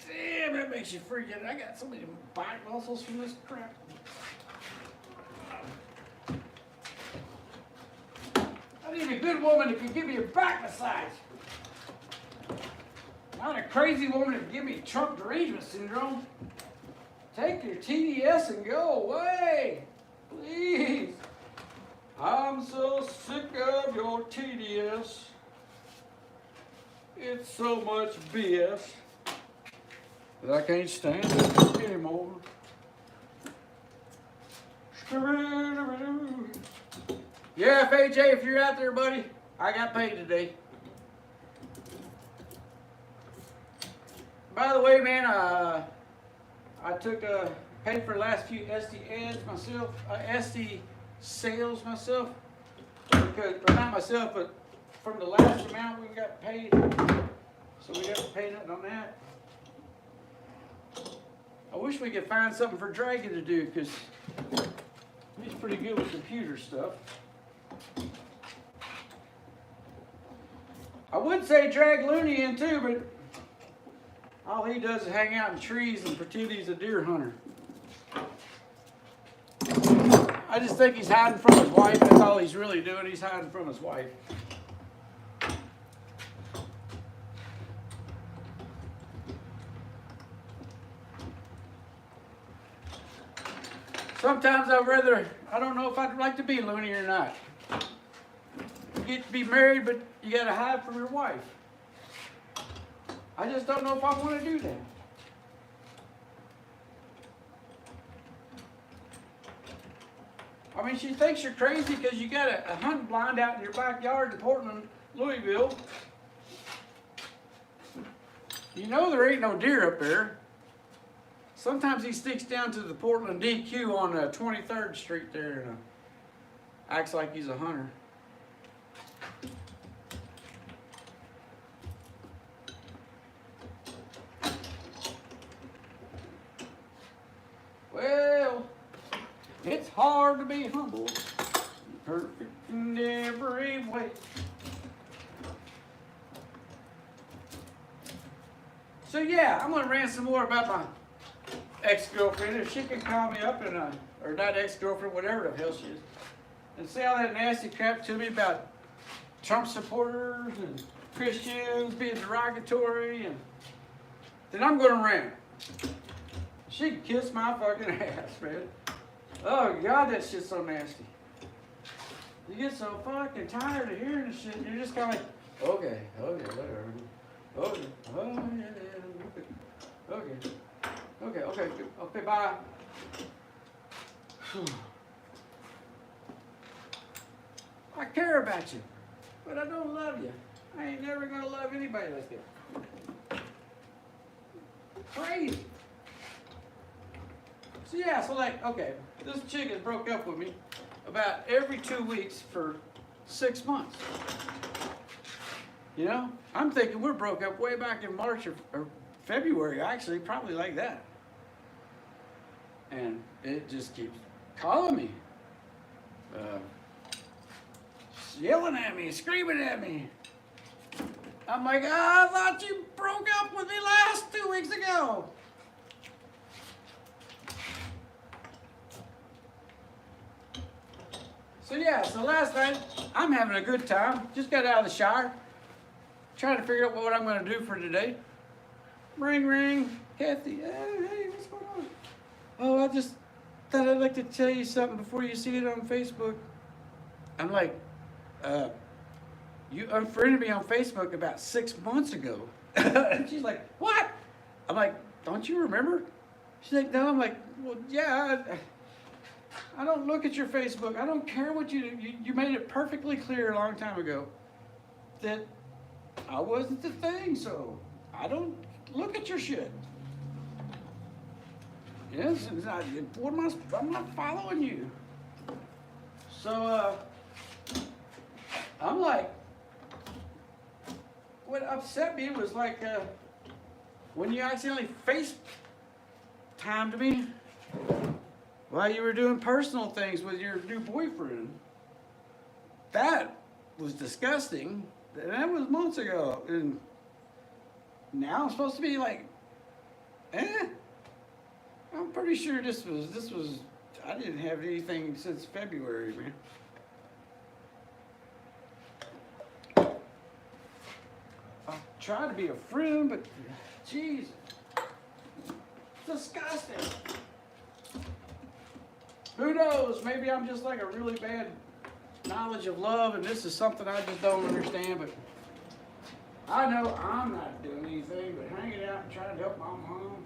Damn, that makes you freaking. I got so many back muscles from this crap. I need a good woman that can give me a back massage. Not a crazy woman that can give me Trump derangement syndrome. Take your TDS and go away. Please. I'm so sick of your TDS. It's so much BS that I can't stand it anymore. Yeah, FHA, if you're out there, buddy, I got paid today. By the way, man, I took paid for the last few ESTY ads myself, ESTY sales myself, because, or not myself, but from the last amount we got paid, so we got to pay nothing on that. I wish we could find something for Dragon to do, because he's pretty good with computer stuff. I would say drag Looney in too, but all he does is hang out in trees and pretend he's a deer hunter. I just think he's hiding from his wife. That's all he's really doing. He's hiding from his wife. Sometimes I don't know if I'd like to be Looney or not. You get to be married, but you got to hide from your wife. I just don't know if I want to do that. I mean, she thinks you're crazy because you got a hunting blind out in your backyard in Portland, Louisville. You know there ain't no deer up there. Sometimes he sneaks down to the Portland DQ on 23rd Street there and acts like he's a hunter. wait. So yeah, I'm gonna rant some more about my ex-girlfriend. If she can call me up and or not ex-girlfriend, whatever the hell she is, and say all that nasty crap to me about Trump supporters and Christians being derogatory, and then I'm gonna rant. She can kiss my fucking ass, man. Oh God, that shit's so nasty. You get so fucking tired of hearing this shit, and you're just kind of like, okay, whatever. Okay, oh yeah, okay, bye. I care about you, but I don't love you. I ain't never gonna love anybody like that. Crazy. So yeah, so like, okay, this chick has broke up with me about every 2 weeks for 6 months. You know, I'm thinking we're broke up way back in March or February, actually, probably like that. And it just keeps calling me, yelling at me, screaming at me. I'm like, I thought you broke up with me last 2 weeks ago. So yeah, so last night, I'm having a good time. Just got out of the shower. Trying to figure out what I'm going to do for today. Ring, ring. Kathy, hey, what's going on? Oh, I just thought I'd like to tell you something before you see it on Facebook. I'm like, you unfriended me on Facebook about 6 months ago. And she's like, what? I'm like, don't you remember? She's like, no. I'm like, well, yeah, I don't look at your Facebook. I don't care what you do. You made it perfectly clear a long time ago that I wasn't the thing, so I don't look at your shit. Yes, I'm not following you. So, I'm like, what upset me was like, when you accidentally FaceTimed me while you were doing personal things with your new boyfriend. That was disgusting. That was months ago. And now I'm supposed to be like, I'm pretty sure this was, I didn't have anything since February, man. I tried to be a friend, but jeez, disgusting. Who knows? Maybe I'm just like a really bad knowledge of love, and this is something I just don't understand. But I know I'm not doing anything but hanging out and trying to help my mom.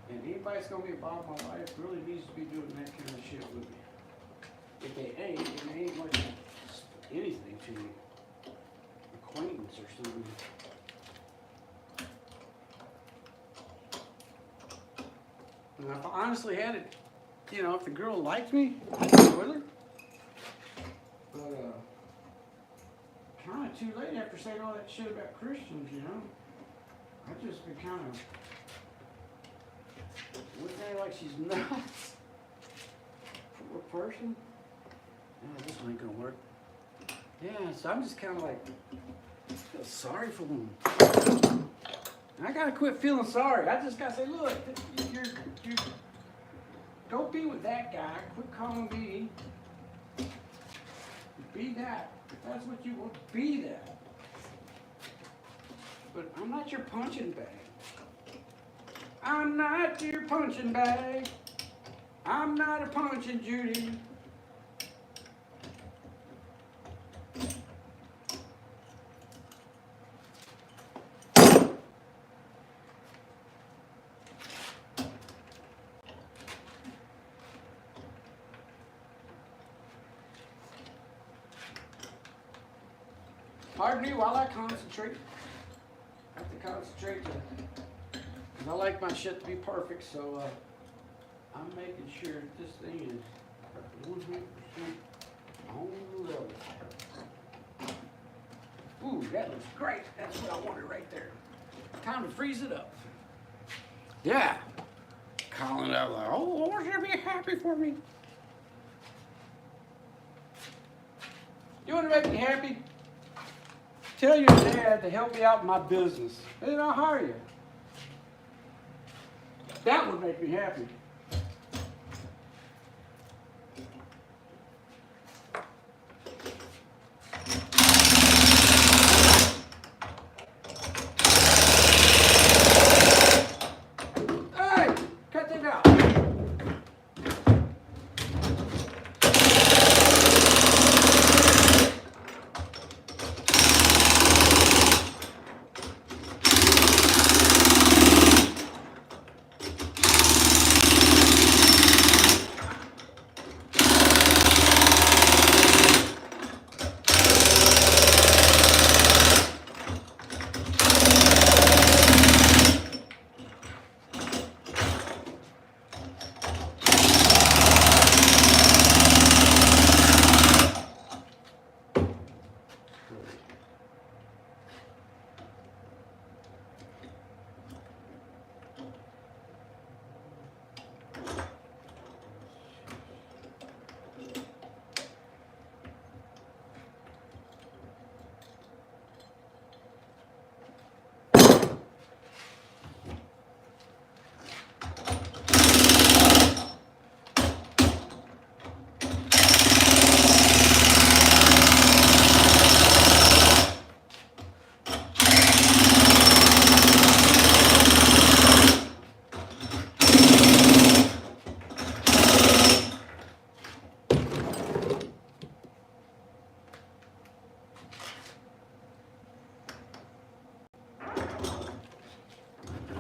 And anybody's gonna be involved in my life really needs to be doing that kind of shit with me. If they ain't much anything to me, acquaintance or something. And if I honestly had it, you know, if the girl liked me, I'd go with her. But kind of too late after saying all that shit about Christians, you know. I just been kind of looking at her like she's nuts. Poor person. Yeah, this one ain't gonna work. Yeah, so I'm just kind of like, feel sorry for them. I gotta quit feeling sorry. I just gotta say, look, you're don't be with that guy. Quit calling me. Be that. If that's what you want, be that. But I'm not your punching bag. I'm not your punching bag. I'm not a punching Judy. Pardon me while I concentrate. I have to concentrate because I like my shit to be perfect, so I'm making sure that this thing is 100% on the level. Ooh, that looks great. That's what I wanted right there. Time to freeze it up. Yeah. Calling out like, oh, Lord, you'll be happy for me. You want to make me happy? Tell your dad to help me out in my business, and then I'll hire you. That would make me happy. Hey, cut that out.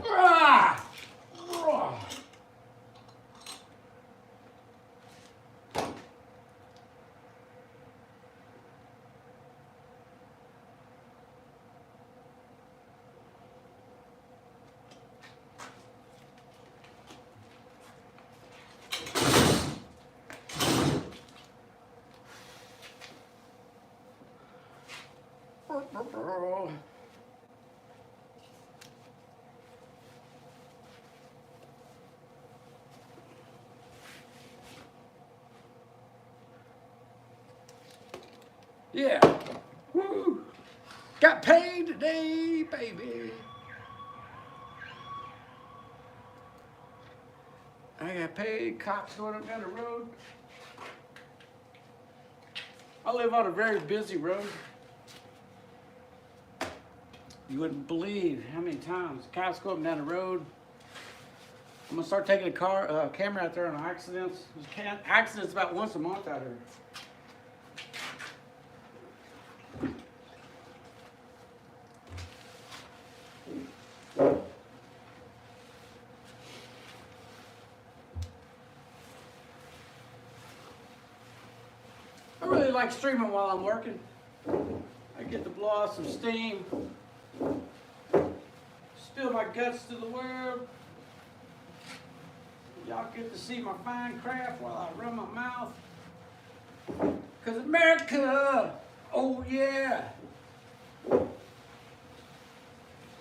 Ah! Ah! Yeah. Woo. Got paid today, baby. I got paid. Cops going up down the road. I live on a very busy road. You wouldn't believe how many times cops go up and down the road. I'm gonna start taking a camera out there on accidents. There's accidents about once a month out here. I really like streaming while I'm working. I get to blow off some steam, spill my guts to the world. Y'all get to see my fine craft while I run my mouth. 'Cause America, oh yeah.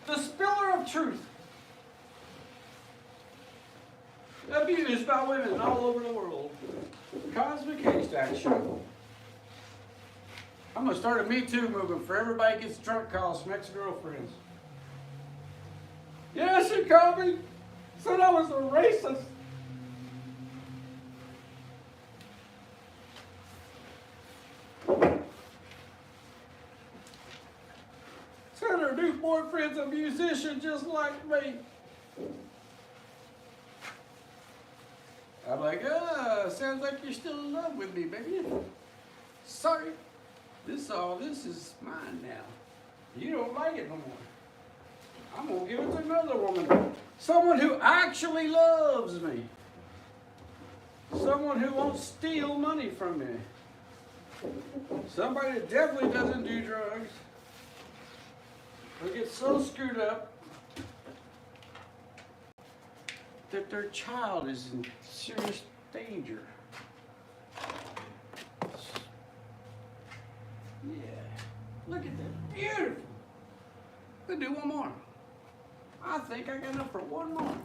The spiller of truth. Abused by women all over the world. Cosmic Haystack Show. I'm gonna start a Me Too movement for everybody gets drunk calls from ex-girlfriends. Yeah, she called me. Said I was a racist. Said her new boyfriend's a musician just like me. I'm like, sounds like you're still in love with me, baby. Sorry. This is mine now. You don't like it no more. I'm gonna give it to another woman. Someone who actually loves me. Someone who won't steal money from me. Somebody that definitely doesn't do drugs. Or get so screwed up that their child is in serious danger. Yeah. Look at that. Beautiful. We'll do one more. I think I got enough for one more.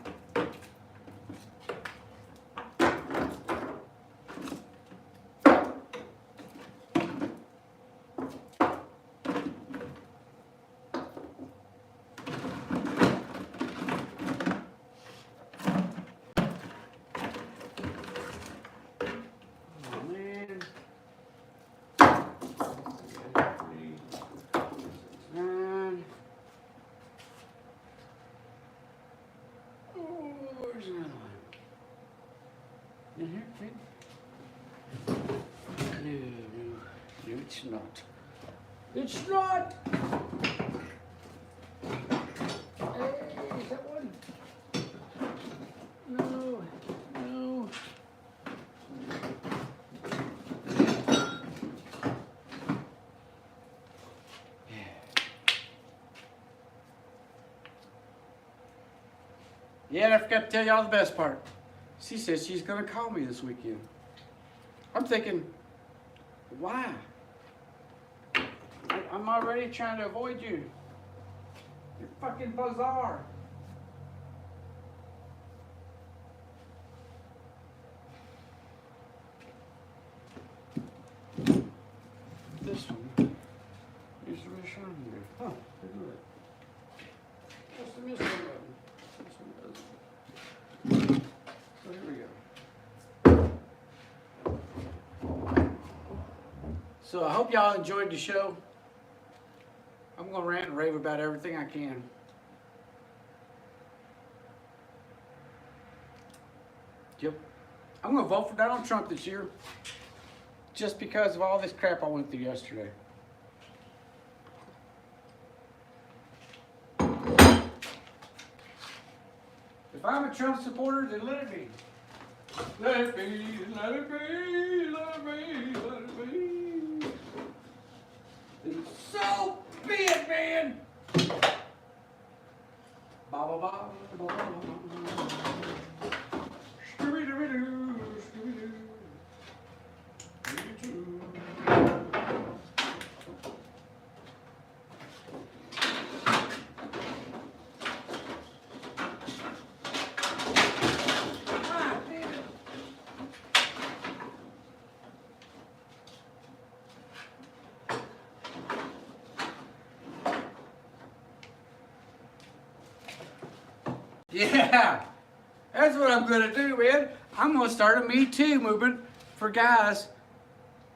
It's not. Hey, is that one? No, no. Yeah, and I forgot to tell y'all the best part. She says she's gonna call me this weekend. I'm thinking, why? I'm already trying to avoid you. You're fucking bizarre. This one is the real shiny here. Huh, look at that. What's the missing button? This one doesn't. So here we go. So I hope y'all enjoyed the show. I'm going to rant and rave about everything I can. Yep. I'm going to vote for Donald Trump this year just because of all this crap I went through yesterday. If I'm a Trump supporter, then let it be. Let it be, let it be, let it be, let it be. And so be it, man. Ba ba ba ba ba ba. Scooby-Doo, Scooby-Doo. Yeah, that's what I'm gonna do, man. I'm gonna start a Me Too movement for guys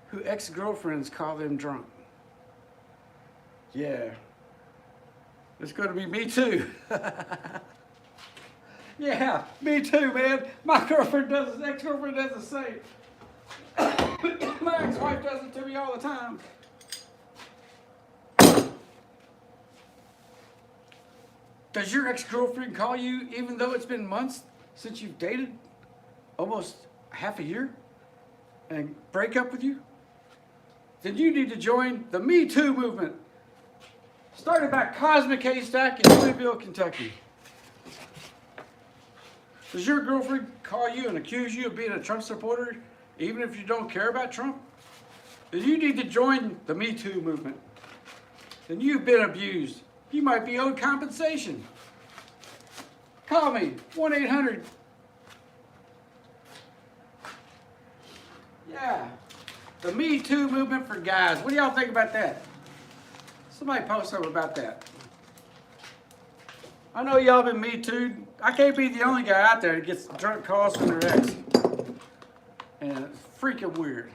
who ex-girlfriends call them drunk. Yeah, it's gonna be me too. Yeah, me too, man. My girlfriend does, ex-girlfriend does the same. My ex-wife does it to me all the time. Does your ex-girlfriend call you even though it's been months since you've dated? Almost half a year? And break up with you? Then you need to join the Me Too movement. Started by Cosmic Haystack in Louisville, Kentucky. Does your girlfriend call you and accuse you of being a Trump supporter even if you don't care about Trump? Then you need to join the Me Too movement. Then you've been abused. You might be owed compensation. Call me, 1-800. Yeah, the Me Too movement for guys. What do y'all think about that? Somebody post something about that. I know y'all been Me Too'd. I can't be the only guy out there that gets drunk calls from their ex. And it's freaking weird.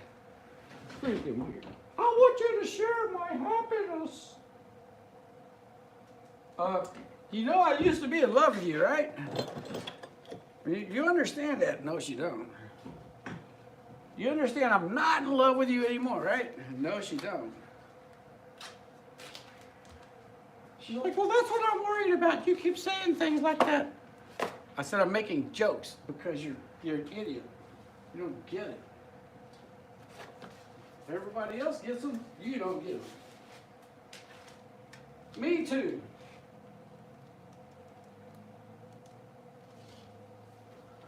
Freaking weird. I want you to share my happiness. You know I used to be in love with you, right? You understand that? No, she don't. You understand I'm not in love with you anymore, right? No, she don't. She's like, well, that's what I'm worried about. You keep saying things like that. I said, I'm making jokes because you're an idiot. You don't get it. Everybody else gets them, you don't get them. Me too.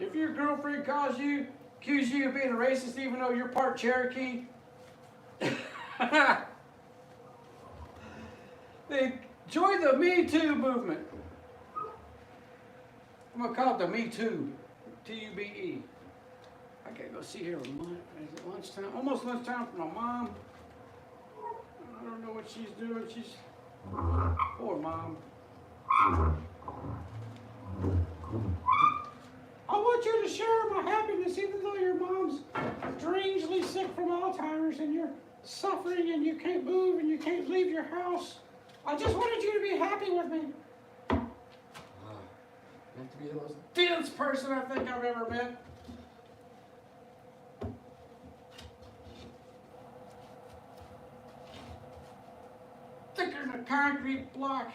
If your girlfriend calls you, accuses you of being a racist even though you're part Cherokee, then join the Me Too movement. I'm going to call it the Me Too. T-U-B-E. I got to go see her. Is it lunchtime? Almost lunchtime for my mom. I don't know what she's doing. She's... Poor mom. I want you to share my happiness even though your mom's strangely sick from Alzheimer's and you're suffering and you can't move and you can't leave your house. I just wanted you to be happy with me. You have to be the most dense person I think I've ever met. in a concrete block.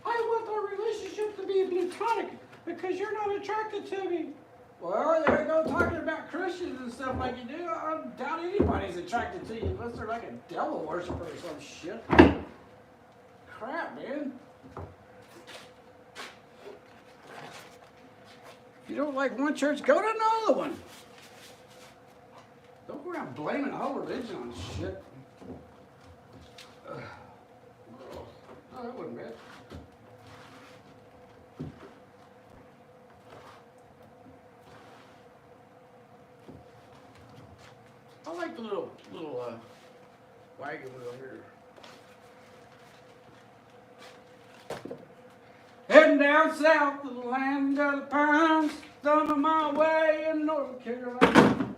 I want our relationship to be platonic because you're not attracted to me. Well, there you go talking about Christians and stuff like you do. I doubt anybody's attracted to you unless they're like a devil worshiper or some shit. Crap, man. If you don't like one church, go to another one. Don't go around blaming the whole religion on shit. No, that wasn't bad. I like the little wagon wheel here. Heading down south to the land of the pines, thumbing my way in North Carolina.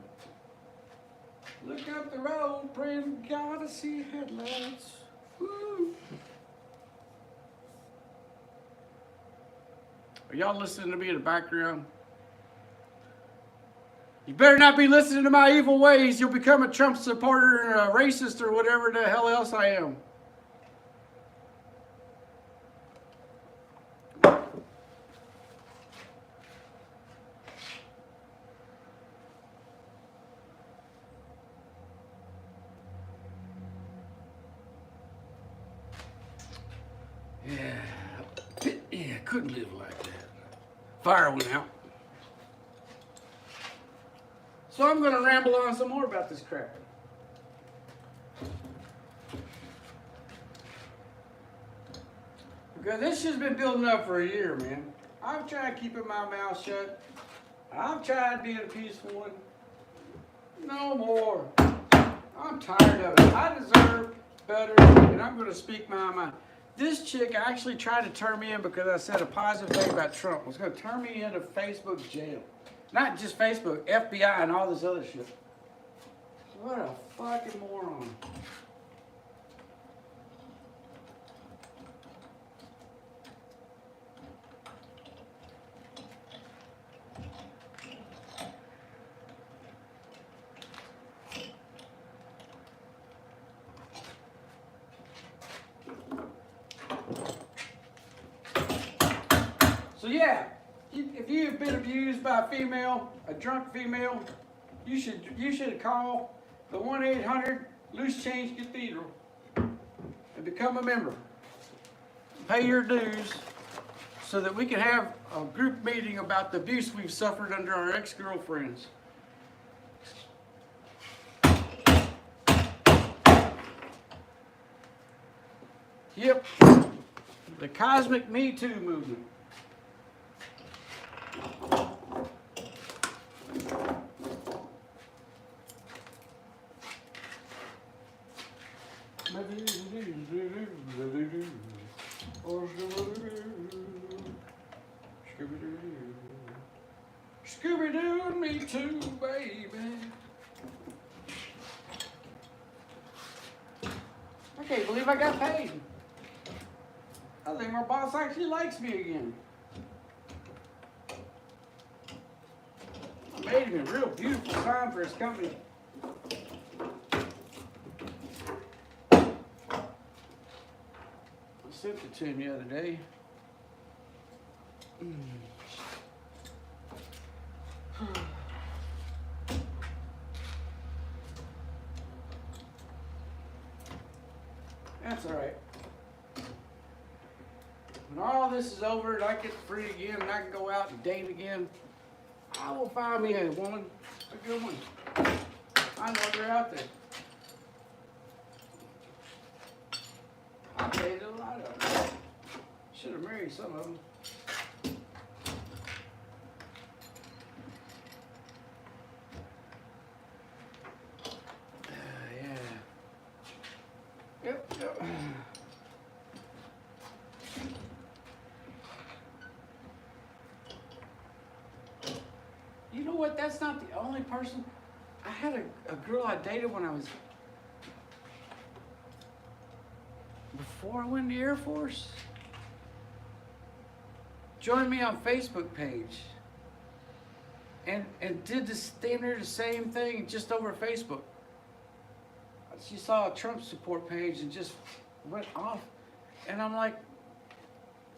Look up the road, praying to God to see headlights. Woo. Are y'all listening to me in the background? You better not be listening to my evil ways. You'll become a Trump supporter and a racist or whatever the hell else I am. Yeah, couldn't live like that. Fire went out. So I'm going to ramble on some more about this crap. Because this shit's been building up for a year, man. I've tried keeping my mouth shut. I've tried being a peaceful one. No more. I'm tired of it. I deserve better, and I'm going to speak my mind. This chick actually tried to turn me in because I said a positive thing about Trump. It was going to turn me into Facebook jail. Not just Facebook, FBI and all this other shit. What a fucking moron. So yeah, if you've been abused by a female, a drunk female, you should call the 1-800 Loose Change Cathedral and become a member. Pay your dues so that we can have a group meeting about the abuse we've suffered under our ex-girlfriends. Yep, the Cosmic Me Too movement. Scooby-Doo and me too, baby. I can't believe I got paid. I think my boss actually likes me again. I made him a real beautiful sign for his company. I sent it to him the other day. That's all right. When all this is over and I get free again and I can go out and date again, I will find me a woman, a good one. I know they're out there. I dated a lot of them. Should have married some of them. Yeah. Yep. You know what? That's not the only person. I had a girl I dated when I was before I went in the Air Force. Joined me on Facebook page. And did this damn near the same thing just over Facebook. She saw a Trump support page and just went off. And I'm like,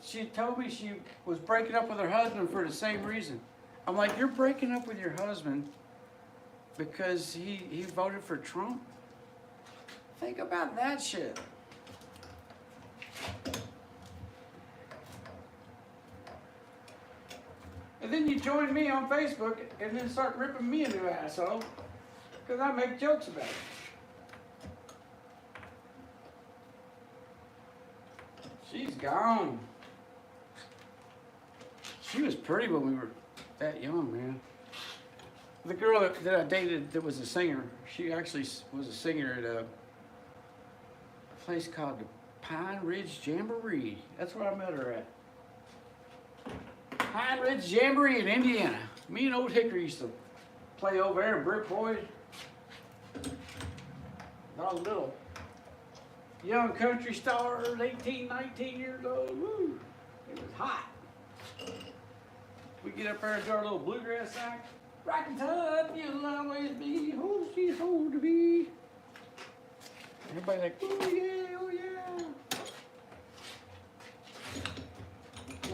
she told me she was breaking up with her husband for the same reason. I'm like, you're breaking up with your husband because he voted for Trump? Think about that shit. And then you join me on Facebook and then start ripping me a new asshole because I make jokes about it. She's gone. She was pretty when we were that young, man. The girl that I dated that was a singer, she actually was a singer at a place called the Pine Ridge Jamboree. That's where I met her at. Pine Ridge Jamboree in Indiana. Me and Old Hickory used to play over there in Brick Boys. All little young country stars, 18, 19 years old. Woo! It was hot. We get up there and do our little bluegrass act. Rockin' tub, you'll always be who she's supposed to be. Everybody like, oh yeah, oh yeah.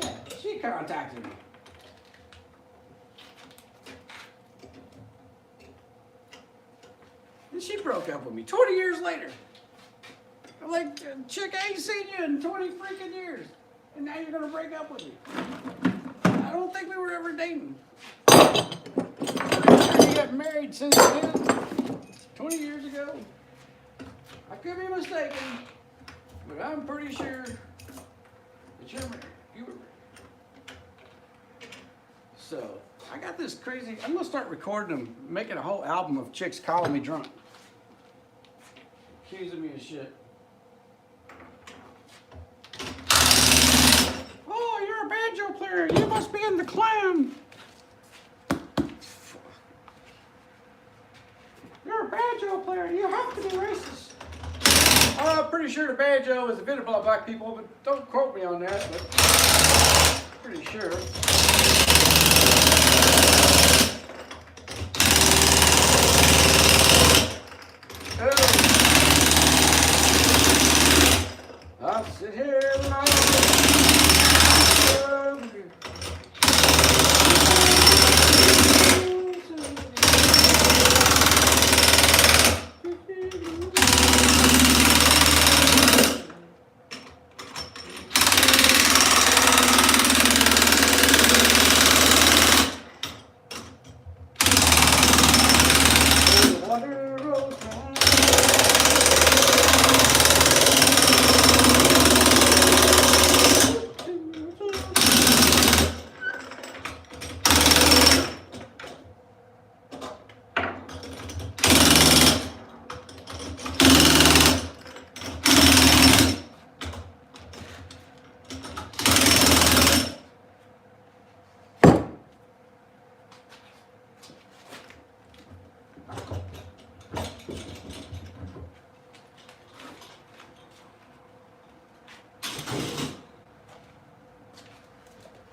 Yeah, she contacted me. And she broke up with me 20 years later. I'm like, chick, I ain't seen you in 20 freaking years. And now you're gonna break up with me. I don't think we were ever dating. We got married since then, 20 years ago. I could be mistaken, but I'm pretty sure that you're married. You were married. So, I got this crazy, I'm gonna start recording them, making a whole album of chicks calling me drunk. Accusing me of shit. Oh, you're a banjo player. You must be in the Klan. You're a banjo player. You have to be racist. I'm pretty sure the banjo is invented by black people, but don't quote me on that. But pretty sure. I'll sit here alone.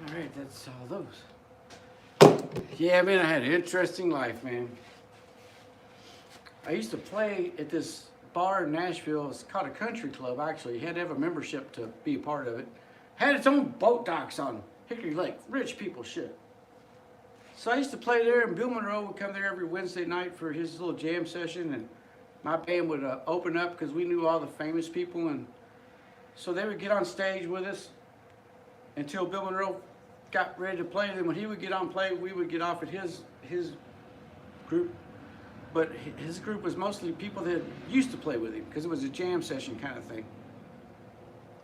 Alright, that's all those. Yeah, man, I had an interesting life, man. I used to play at this bar in Nashville. It's called a country club, actually. You had to have a membership to be a part of it. Had its own boat docks on Hickory Lake. Rich people shit. So I used to play there, and Bill Monroe would come there every Wednesday night for his little jam session, and my band would open up because we knew all the famous people, and so they would get on stage with us until Bill Monroe got ready to play. Then when he would get on play, we would get off at his group. But his group was mostly people that used to play with him because it was a jam session kind of thing.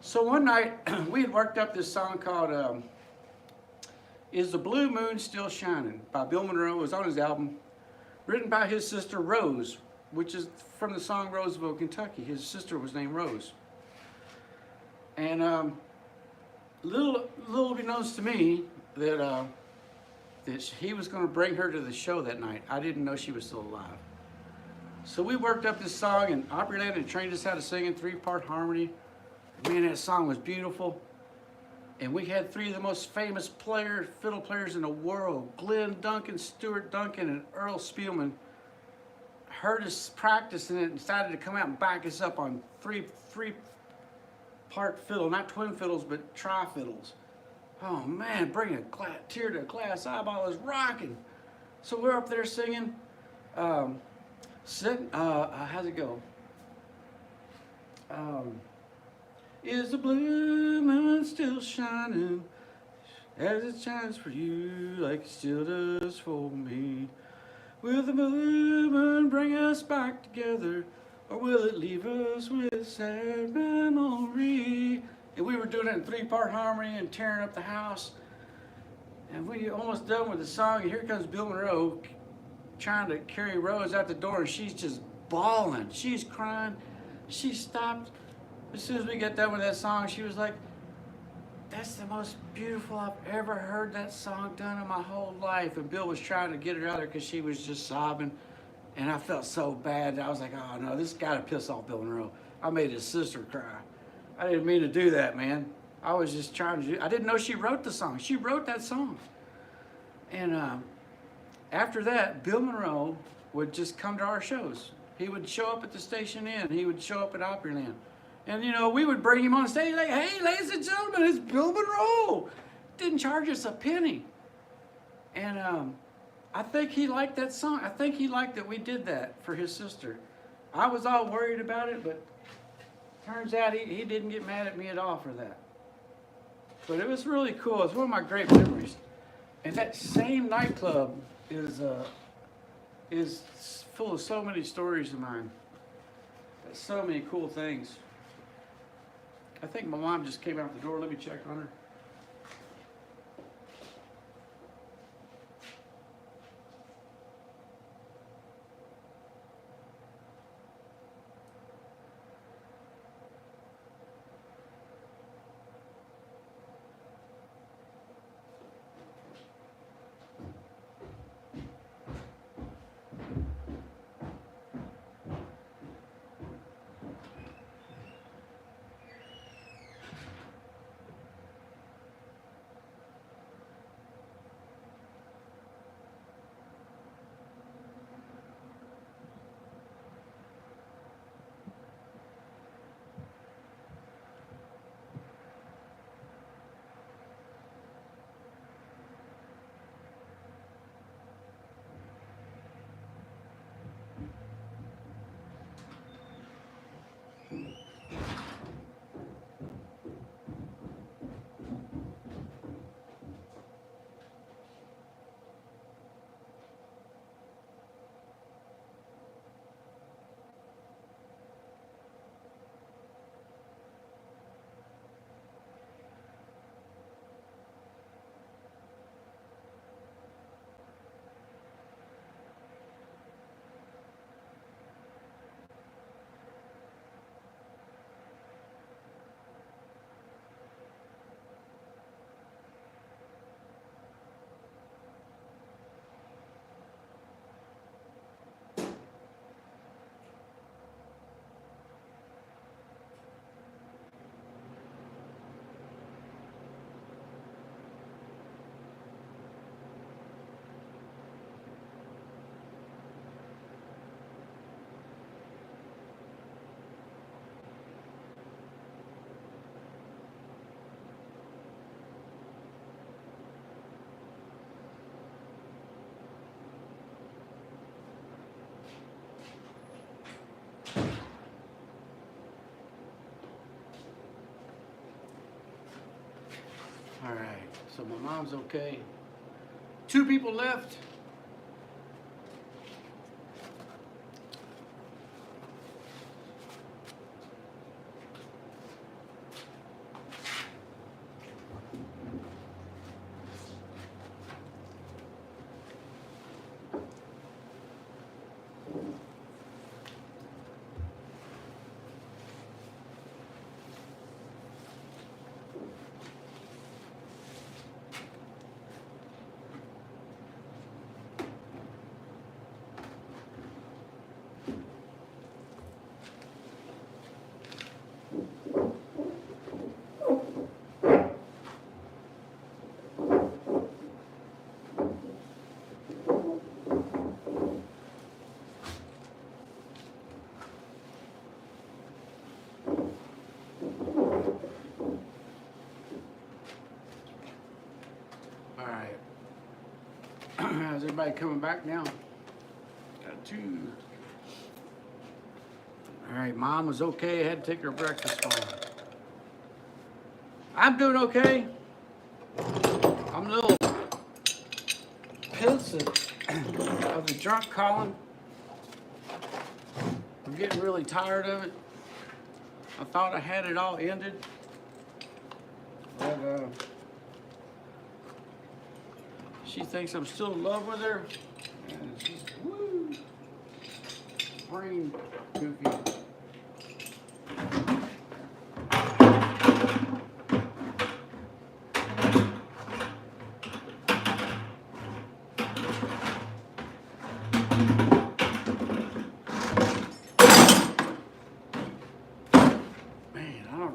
So one night, we had worked up this song called Is the Blue Moon Still Shining by Bill Monroe. It was on his album, written by his sister Rose, which is from the song Roseville, Kentucky. His sister was named Rose. And little beknownst to me that he was going to bring her to the show that night. I didn't know she was still alive. So we worked up this song, and Opryland had trained us how to sing in 3-part harmony. Man, that song was beautiful. And we had three of the most famous players, fiddle players in the world, Glenn Duncan, Stuart Duncan, and Earl Spielman, heard us practicing it and decided to come out and back us up on three-part fiddle, not twin fiddles, but tri-fiddles. Oh man, bringing a tear to a glass eyeball is rocking. So we're up there singing. How's it go? Is the blue moon still shining as it shines for you like it still does for me? Will the blue moon bring us back together, or will it leave us with sad memory? And we were doing it in three-part harmony and tearing up the house. And we almost done with the song, and here comes Bill Monroe trying to carry Rose out the door, and she's just bawling. She's crying. She stopped. As soon as we got done with that song, she was like, that's the most beautiful I've ever heard that song done in my whole life. And Bill was trying to get her out there because she was just sobbing. And I felt so bad. I was like, oh no, this got to piss off Bill Monroe. I made his sister cry. I didn't mean to do that, man. I was just trying to I didn't know she wrote the song. She wrote that song. And after that, Bill Monroe would just come to our shows. He would show up at the Station Inn. He would show up at Opryland. And, you know, we would bring him on stage like, hey, ladies and gentlemen, it's Bill Monroe. Didn't charge us a penny. And I think he liked that song. I think he liked that we did that for his sister. I was all worried about it, but turns out he didn't get mad at me at all for that. But it was really cool. It's one of my great memories. And that same nightclub is full of so many stories of mine. So many cool things. I think my mom just came out the door. Let me check on her. All right, so my mom's okay. 2 people left. everybody coming back now? Got two. All right, Mom was okay. I had to take her breakfast home. I'm doing okay. I'm a little pissed of the drunk calling. I'm getting really tired of it. I thought I had it all ended. But she thinks I'm still in love with her. And she's brain goofy.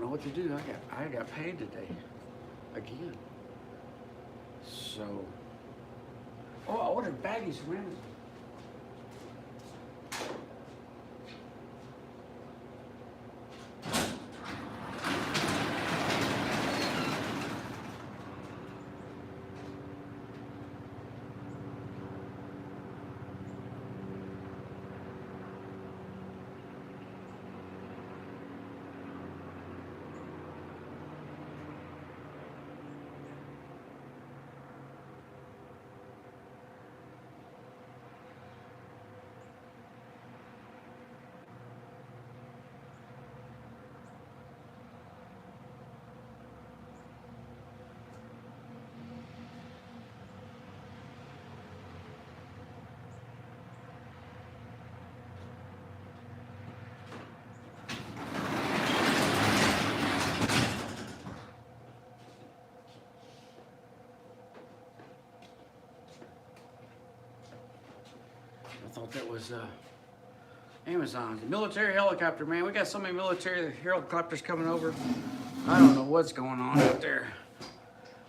What to do? I got paid today again. So, I ordered baggies from Amazon. I thought that was Amazon. The military helicopter, man. We got so many military helicopters coming over. I don't know what's going on out there,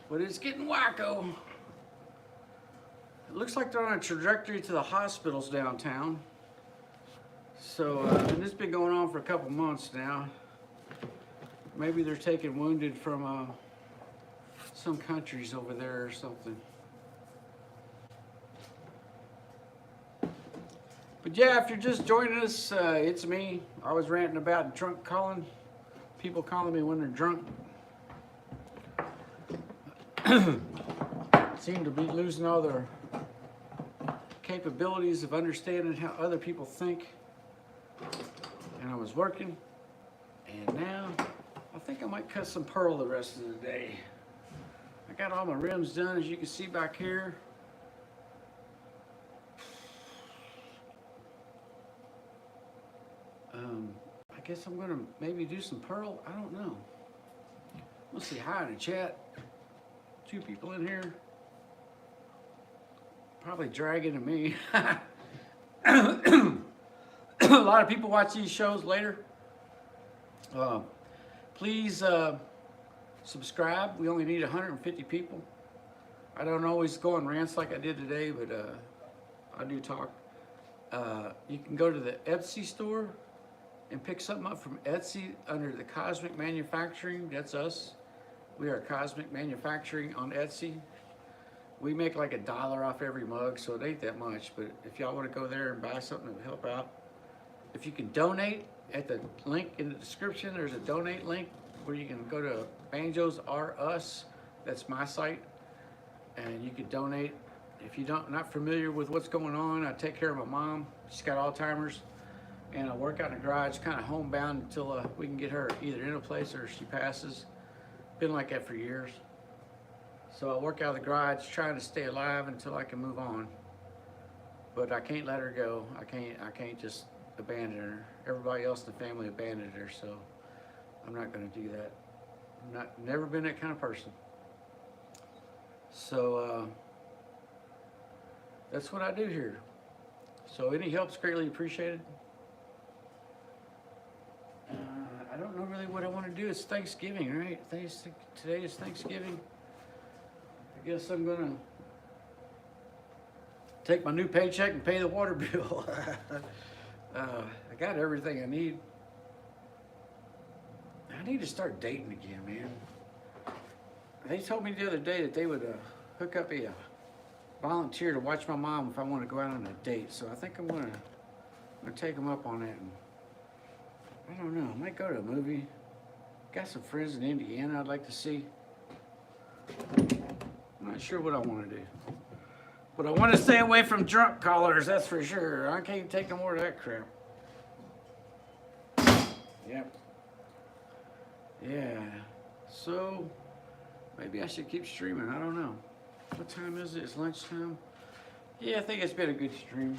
but it's getting wacko. It looks like they're on a trajectory to the hospitals downtown. So, and this has been going on for a couple months now. Maybe they're taking wounded from some countries over there or something. But yeah, if you're just joining us, it's me. I was ranting about drunk calling. People calling me when they're drunk. Seem to be losing all their capabilities of understanding how other people think. And I was working. And now, I think I might cut some pearl the rest of the day. I got all my rims done, as you can see back here. I guess I'm gonna maybe do some pearl. I don't know. Let's say hi in the chat. 2 people in here. Probably dragging at me. A lot of people watch these shows later. Please subscribe. We only need 150 people. I don't always go on rants like I did today, but I do talk. You can go to the ESTY store and pick something up from Etsy under the Cosmic Manufacturing. That's us. We are Cosmic Manufacturing on Etsy. We make like $1 off every mug, so it ain't that much. But if y'all want to go there and buy something to help out, if you can donate at the link in the description, there's a donate link where you can go to Banjos R Us. That's my site, and you can donate. If you not familiar with what's going on, I take care of my mom. She's got Alzheimer's. And I work out in the garage, kind of homebound until we can get her either in a place or she passes. Been like that for years. So I work out of the garage, trying to stay alive until I can move on. But I can't let her go. I can't just abandon her. Everybody else in the family abandoned her, so I'm not going to do that. Never been that kind of person. So that's what I do here. So any help's greatly appreciated. I don't know really what I want to do. It's Thanksgiving, right? Today is Thanksgiving. I guess I'm gonna take my new paycheck and pay the water bill. I got everything I need. I need to start dating again, man. They told me the other day that they would hook up a volunteer to watch my mom if I want to go out on a date. So I think I'm gonna take them up on it. And I don't know. I might go to a movie. Got some friends in Indiana I'd like to see. I'm not sure what I want to do. But I want to stay away from drunk callers, that's for sure. I can't take no more of that crap. Yep. Yeah. So, maybe I should keep streaming. I don't know. What time is it? It's lunchtime? Yeah, I think it's been a good stream.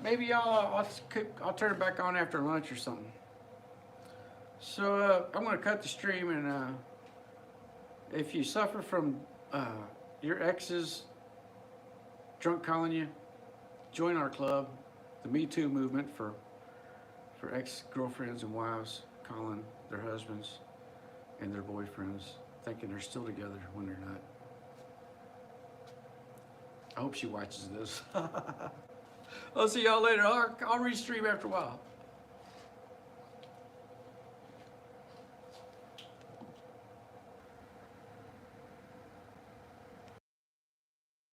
Maybe I'll turn it back on after lunch or something. So, I'm going to cut the stream, and if you suffer from your exes drunk calling you, join our club, the Me Too movement for ex-girlfriends and wives calling their husbands and their boyfriends, thinking they're still together when they're not. I hope she watches this. I'll see y'all later. I'll restream after a while.